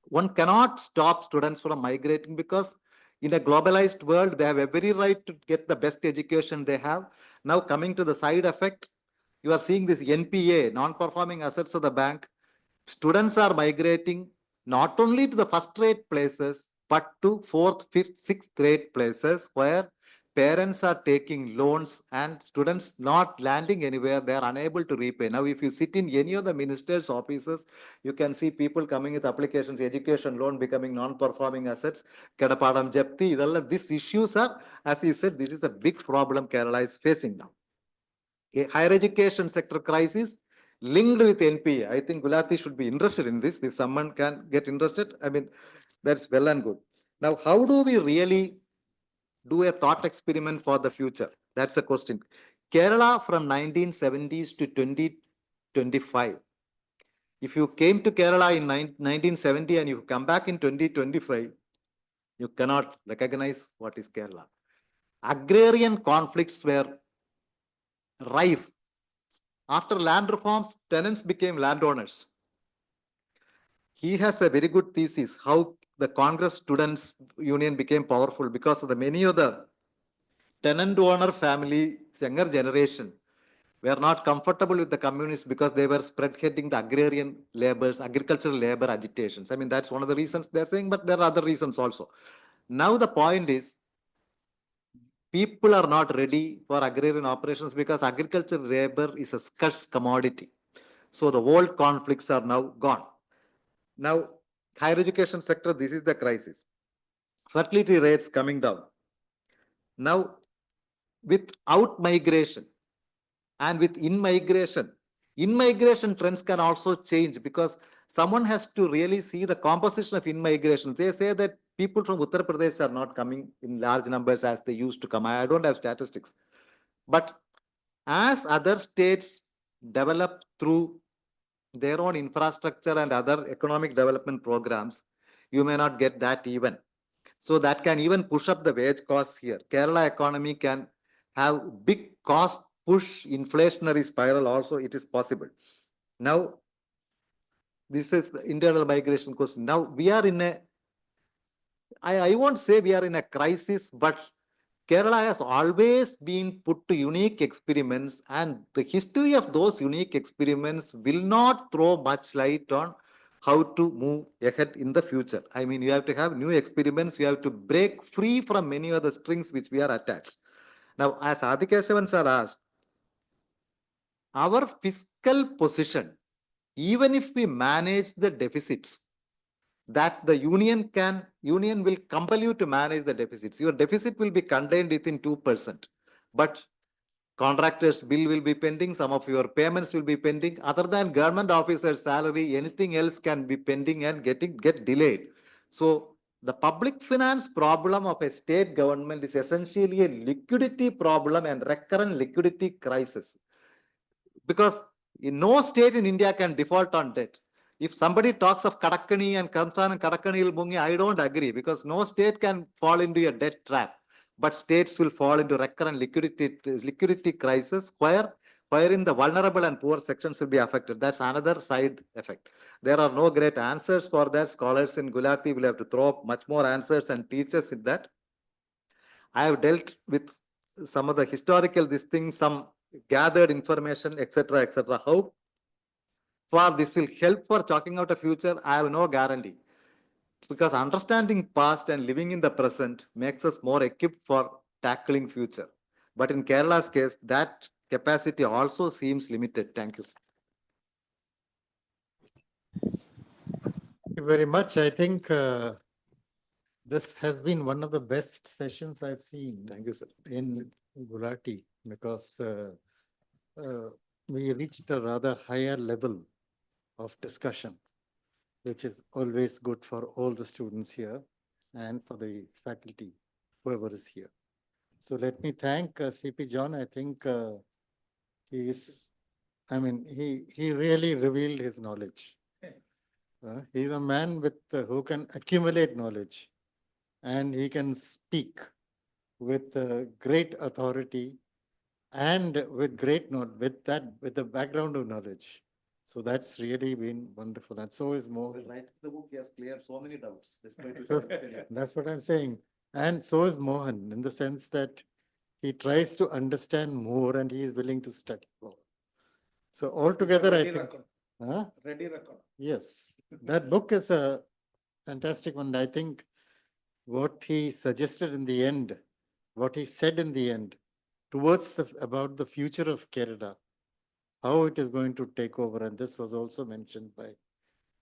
One cannot stop students from migrating because in a globalized world, they have every right to get the best education they have. Now coming to the side effect, you are seeing this NPA, non-performing assets of the bank. Students are migrating not only to the first-rate places, but to 4th, 5th, 6th-rate places where parents are taking loans and students not landing anywhere. They are unable to repay. Now, if you sit in any of the minister's offices, you can see people coming with applications, education loan becoming non-performing assets, Kedapadam Japti. These issues are, as he said, this is a big problem Kerala is facing now. A higher education sector crisis linked with NPA. I think Gulati should be interested in this. If someone can get interested, I mean, that's well and good. Now, how do we really do a thought experiment for the future? That's the question. Kerala from 1970s to 2025. If you came to Kerala in 1970 and you come back in 2025, you cannot recognize what is Kerala. Agrarian conflicts were rife. After land reforms, tenants became landowners. He has a very good thesis how the Congress Students Union became powerful because of the many of the tenant owner family, younger generation, were not comfortable with the communists because they were spearheading the agrarian labors, agricultural labor agitations. I mean, that's one of the reasons they're saying, but there are other reasons also. Now the point is, people are not ready for agrarian operations because agricultural labor is a scarce commodity. So the old conflicts are now gone. Now, higher education sector, this is the crisis. fertility rates coming down. Now, without migration and with in-migration trends can also change because someone has to really see the composition of in-migration. They say that people from Uttar Pradesh are not coming in large numbers as they used to come. I don't have statistics. But as other states develop through their own infrastructure and other economic development programs, you may not get that even. So that can even push up the wage costs here. Kerala economy can have big cost push inflationary spiral also, it is possible. Now, this is the internal migration question. Now we are in I won't say we are in a crisis, but Kerala has always been put to unique experiments, and the history of those unique experiments will not throw much light on how to move ahead in the future. I mean, you have to have new experiments, you have to break free from many of the strings which we are attached. Now, as Adikesavan sir asked, our fiscal position, even if we manage the deficits, that the union will compel you to manage the deficits. Your deficit will be contained within 2%, but contractors' bill will be pending, some of your payments will be pending. Other than government officers' salary, anything else can be pending and get delayed. So the public finance problem of a state government is essentially a liquidity problem and recurrent liquidity crisis. Because no state in India can default on debt. If somebody talks of Kadakani and comes on and Kadakani will bungi, I don't agree, because no state can fall into a debt trap. But states will fall into recurrent liquidity crisis wherein the vulnerable and poor sections will be affected. That's another side effect. There are no great answers for that. Scholars in Gulati will have to throw up much more answers and teach us in that. I have dealt with some of the historical some gathered information, etc., etc. How far this will help for chalking out a future, I have no guarantee. Because understanding past and living in the present makes us more equipped for tackling future. But in Kerala's case, that capacity also seems limited. Thank you. Thank you very much. I think this has been one of the best sessions I've seen. Thank you, sir. In Gulati, because we reached a rather higher level of discussion, which is always good for all the students here and for the faculty, whoever is here. So let me thank CP John. I think he really revealed his knowledge. He's a man with who can accumulate knowledge, and he can speak with great authority and with with the background of knowledge. So that's really been wonderful. And so is Mohan. Writing the book, he has cleared so many doubts. That's what I'm saying. And so is Mohan, in the sense that he tries to understand more and he is willing to study more. So altogether, I think. Ready record. Yes, that book is a fantastic one. I think what he suggested in the end, what he said in the end, about the future of Kerala, how it is going to take over, and this was also mentioned by,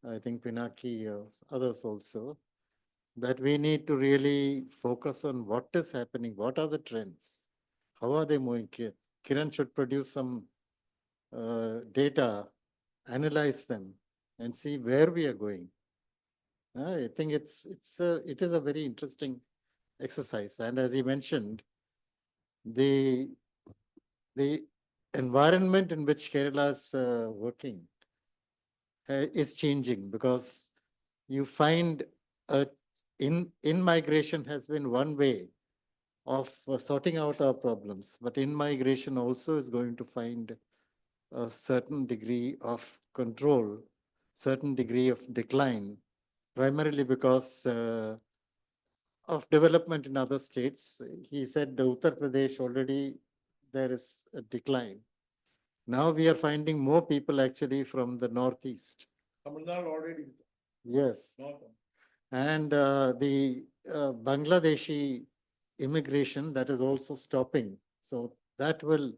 I think, Pinaki or others also, that we need to really focus on what is happening, what are the trends, how are they moving. Kiran should produce some data, analyze them, and see where we are going. I think it is a very interesting exercise, and as he mentioned, the environment in which Kerala is working is changing, because you find in migration has been one way of sorting out our problems, but in migration also is going to find a certain degree of control, certain degree of decline, primarily because of development in other states. He said Uttar Pradesh already there is a decline. Now we are finding more people actually from the northeast. Tamil Nadu already. Yes. North. And the Bangladeshi immigration, that is also stopping. So that will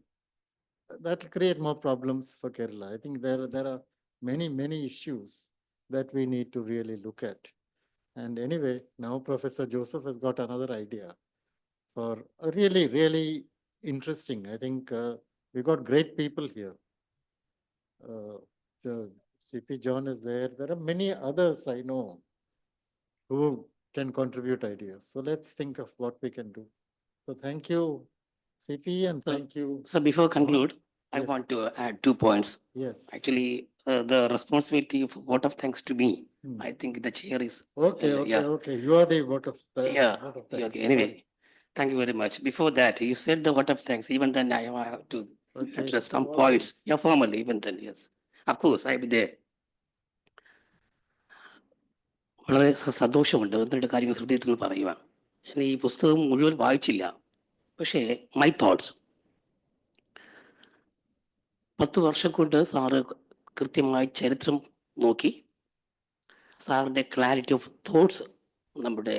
create more problems for Kerala. I think there are many issues that we need to really look at. And anyway, now Professor Joseph has got another idea for a really, really interesting. I think we got great people here. The CP John is there. There are many others I know who can contribute ideas. So let's think of what we can do. So thank you, CP, and So- thank you. So before conclude, I Yes. want to add 2 points. Yes. Actually, the responsibility of vote of thanks to me. Hmm. I think the chair is. Okay, okay, yeah. okay. You are the vote of Yeah. vote of Yeah, thanks. okay. Anyway, thank you very much. Before that, you said the vote of thanks. Even then, I have to Okay. address some points. Yeah, formally, even then, yes. Of course, I will be there. വളരെ സന്തോഷമുണ്ട്. ഒന്ന് രണ്ട് കാര്യങ്ങൾ ഹൃദയത്തിൽ നിന്ന് പറയുവാൻ. ഞാൻ ഈ പുസ്തകം മുഴുവൻ വായിച്ചില്ല. പക്ഷേ മൈ തോട്ട്സ് 10 വർഷം കൊണ്ട് സാറ് കൃത്യമായി ചരിത്രം നോക്കി സാറിൻ്റെ ക്ലാരിറ്റി ഓഫ് തോട്ട്സ്, നമ്മുടെ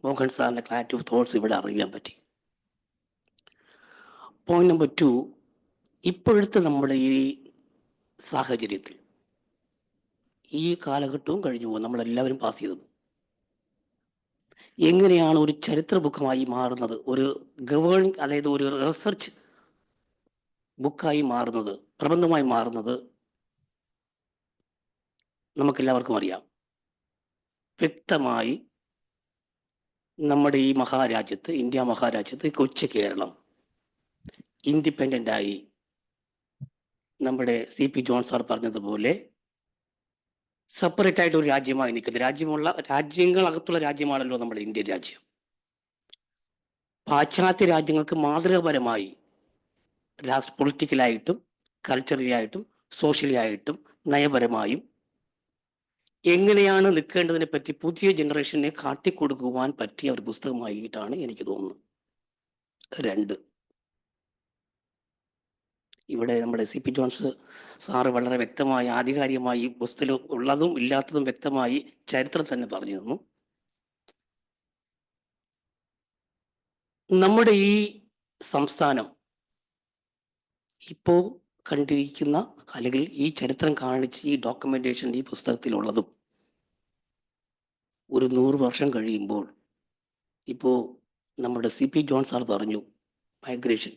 മോഹൻ സാറിൻ്റെ ക്ലാരിറ്റി ഓഫ് തോട്ട്സ് ഇവിടെ അറിയാൻ പറ്റി. പോയിന്റ് നമ്പർ 2, ഇപ്പോഴത്തെ നമ്മുടെ ഈ സാഹചര്യത്തിൽ ഈ കാലഘട്ടവും കഴിഞ്ഞു പോകും, നമ്മളെല്ലാവരും പാസ് ചെയ്തത്. എങ്ങനെയാണ് ഒരു ചരിത്ര ബുക്കുമായി മാറുന്നത്, ഒരു ഗവേണിംഗ്, അതായത് ഒരു റിസർച്ച് ബുക്കായി മാറുന്നത്, പ്രബന്ധമായി മാറുന്നത് നമുക്കെല്ലാവർക്കും അറിയാം. വ്യക്തമായി നമ്മുടെ ഈ മഹാരാജ്യത്ത്, ഇന്ത്യ മഹാരാജ്യത്ത്, കൊച്ചു കേരളം ഇൻഡിപെൻഡൻ്റ് ആയി, നമ്മുടെ CP ജോൺ സാർ പറഞ്ഞതുപോലെ സെപ്പറേറ്റ് ആയിട്ട് ഒരു രാജ്യമായി നിൽക്കുന്നത്, രാജ്യങ്ങളകത്തുള്ള രാജ്യമാണല്ലോ നമ്മുടെ ഇന്ത്യൻ രാജ്യം. പാശ്ചാത്യ രാജ്യങ്ങൾക്ക് മാതൃകാപരമായി പൊളിറ്റിക്കലായിട്ടും കൾച്ചറലി ആയിട്ടും സോഷ്യലി ആയിട്ടും നയപരമായും എങ്ങനെയാണ് നിൽക്കേണ്ടതിനെ പറ്റി പുതിയ ജനറേഷനെ കാട്ടിക്കൊടുക്കുവാൻ പറ്റിയ ഒരു പുസ്തകമായിട്ടാണ് എനിക്ക് തോന്നുന്നത്. 2, ഇവിടെ നമ്മുടെ CP ജോൺസ് സാറ് വളരെ വ്യക്തമായി ആധികാരികമായി പുസ്തകം ഉള്ളതും ഇല്ലാത്തതും വ്യക്തമായി ചരിത്രം തന്നെ പറഞ്ഞു തന്നു. നമ്മുടെ ഈ സംസ്ഥാനം ഇപ്പോൾ കണ്ടിരിക്കുന്ന, അല്ലെങ്കിൽ ഈ ചരിത്രം കാണിച്ച് ഈ ഡോക്യുമെന്റേഷൻ ഈ പുസ്തകത്തിലുള്ളതും ഒരു 100 വർഷം കഴിയുമ്പോൾ, ഇപ്പോൾ നമ്മുടെ CP ജോൺ സാർ പറഞ്ഞു മൈഗ്രേഷൻ,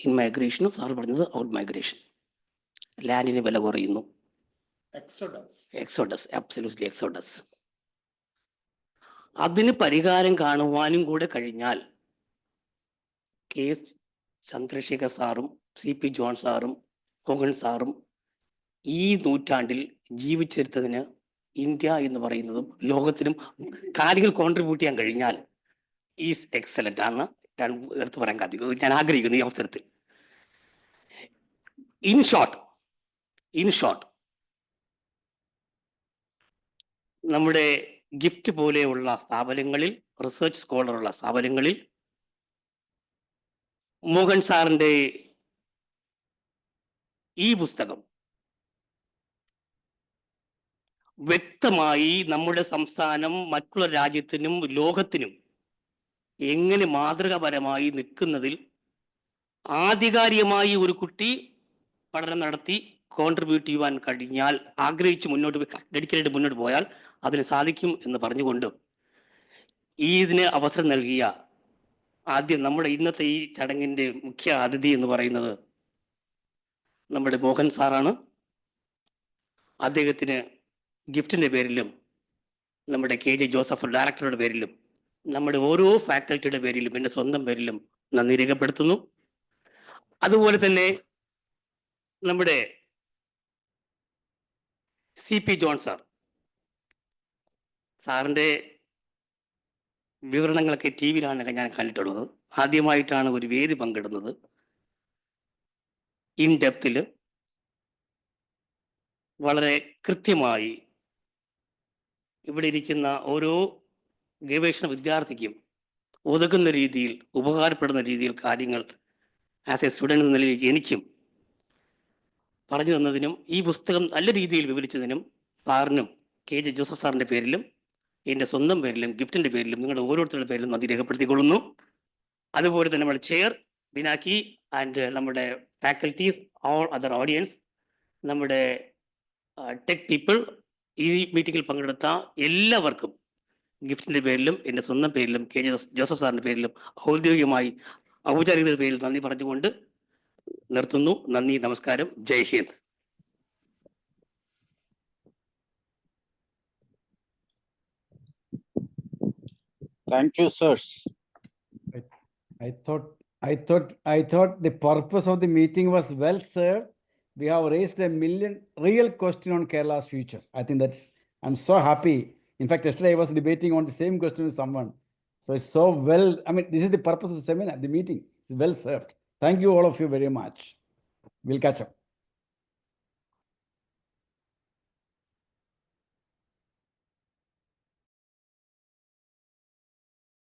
ഇൻ മൈഗ്രേഷനും സാർ പറഞ്ഞത് ഔട്ട് മൈഗ്രേഷൻ, ലാൻഡിന് വില കുറയുന്നു, എക്സോഡസ്, അബ്സല്യൂട്ട്ലി എക്സോഡസ്. അതിന് പരിഹാരം കാണുവാനും കൂടെ കഴിഞ്ഞാൽ KS ചന്ദ്രശേഖർ സാറും CP ജോൺ സാറും മോഹൻ സാറും ഈ നൂറ്റാണ്ടിൽ ജീവിച്ചെടുത്തതിന് ഇന്ത്യ എന്ന് പറയുന്നതും ലോകത്തിനും കാര്യങ്ങൾ കോൺട്രിബ്യൂട്ട് ചെയ്യാൻ കഴിഞ്ഞാൽ ഈസ് എക്സലന്റ് ആണ് ഞാൻ എടുത്തു പറയാൻ കാത്തിരിക്കുന്നു, ഞാൻ ആഗ്രഹിക്കുന്നു ഈ അവസരത്തിൽ. ഇൻ ഷോർട്ട് നമ്മുടെ ഗിഫ്റ്റ് പോലെയുള്ള സ്ഥാപനങ്ങളിൽ, റിസർച്ച് സ്കോളറുള്ള സ്ഥാപനങ്ങളിൽ മോഹൻ സാറിൻ്റെ ഈ പുസ്തകം വ്യക്തമായി നമ്മുടെ സംസ്ഥാനം മറ്റുള്ള രാജ്യത്തിനും ലോകത്തിനും എങ്ങനെ മാതൃകാപരമായി നിൽക്കുന്നതിൽ ആധികാരികമായി ഒരു കുട്ടി പഠനം നടത്തി കോൺട്രിബ്യൂട്ട് ചെയ്യുവാൻ കഴിഞ്ഞാൽ, ആഗ്രഹിച്ച് ഡെഡിക്കേറ്റ് മുന്നോട്ട് പോയാൽ അതിന് സാധിക്കും എന്ന് പറഞ്ഞുകൊണ്ട് ഇതിന് അവസരം നൽകിയ ആദ്യം നമ്മുടെ ഇന്നത്തെ ഈ ചടങ്ങിൻ്റെ മുഖ്യ അതിഥി എന്ന് പറയുന്നത് നമ്മുടെ മോഹൻ സാറാണ്. അദ്ദേഹത്തിന് ഗിഫ്റ്റിൻ്റെ പേരിലും നമ്മുടെ KJ ജോസഫ് ഡയറക്ടറുടെ പേരിലും നമ്മുടെ ഓരോ ഫാക്കൽറ്റിയുടെ പേരിലും എൻ്റെ സ്വന്തം പേരിലും നന്ദി രേഖപ്പെടുത്തുന്നു. അതുപോലെ തന്നെ നമ്മുടെ CP ജോൺ സാറിൻ്റെ വിവരണങ്ങളൊക്കെ TV-യിലാണ് ഞാൻ കണ്ടിട്ടുള്ളത്. ആദ്യമായിട്ടാണ് ഒരു വേദി പങ്കിടുന്നത്. ഇൻ ഡെപ്തിൽ വളരെ കൃത്യമായി ഇവിടെ ഇരിക്കുന്ന ഓരോ ഗവേഷണ വിദ്യാർത്ഥിക്കും ഒതുക്കുന്ന രീതിയിൽ, ഉപകാരപ്പെടുന്ന രീതിയിൽ കാര്യങ്ങൾ ആസ് എ സ്റ്റുഡൻറ് എന്ന നിലയിൽ എനിക്കും പറഞ്ഞു തന്നതിനും ഈ പുസ്തകം നല്ല രീതിയിൽ വിവരിച്ചതിനും സാറിനും KJ ജോസഫ് സാറിൻ്റെ പേരിലും എൻ്റെ സ്വന്തം പേരിലും ഗിഫ്റ്റിൻ്റെ പേരിലും നിങ്ങളുടെ ഓരോരുത്തരുടെ പേരിലും നന്ദി രേഖപ്പെടുത്തിക്കൊള്ളുന്നു. അതുപോലെ തന്നെ നമ്മുടെ ചെയർ ബിനാക്കി ആൻഡ് നമ്മുടെ ഫാക്കൽറ്റീസ്, ഓൾ അതർ ഓഡിയൻസ്, നമ്മുടെ ടെക് പീപ്പിൾ, ഈ മീറ്റിങ്ങിൽ പങ്കെടുത്ത എല്ലാവർക്കും ഗിഫ്റ്റിന്റെ പേരിലും എൻ്റെ സ്വന്തം പേരിലും കെ ജോസഫ് സാറിന്റെ പേരിലും ഔദ്യോഗികമായി ഔപചാരികതയുടെ പേരിൽ നന്ദി പറഞ്ഞുകൊണ്ട് നിർത്തുന്നു. നന്ദി, നമസ്കാരം, ജയ് Hind. Thank you, sirs. I thought the purpose of the meeting was well served. We have raised a million real question on Kerala's future. I think I'm so happy. In fact, yesterday I was debating on the same question with someone. So it's so well, I mean, this is the purpose of the seminar, the meeting is well served. Thank you all of you very much. We'll catch up.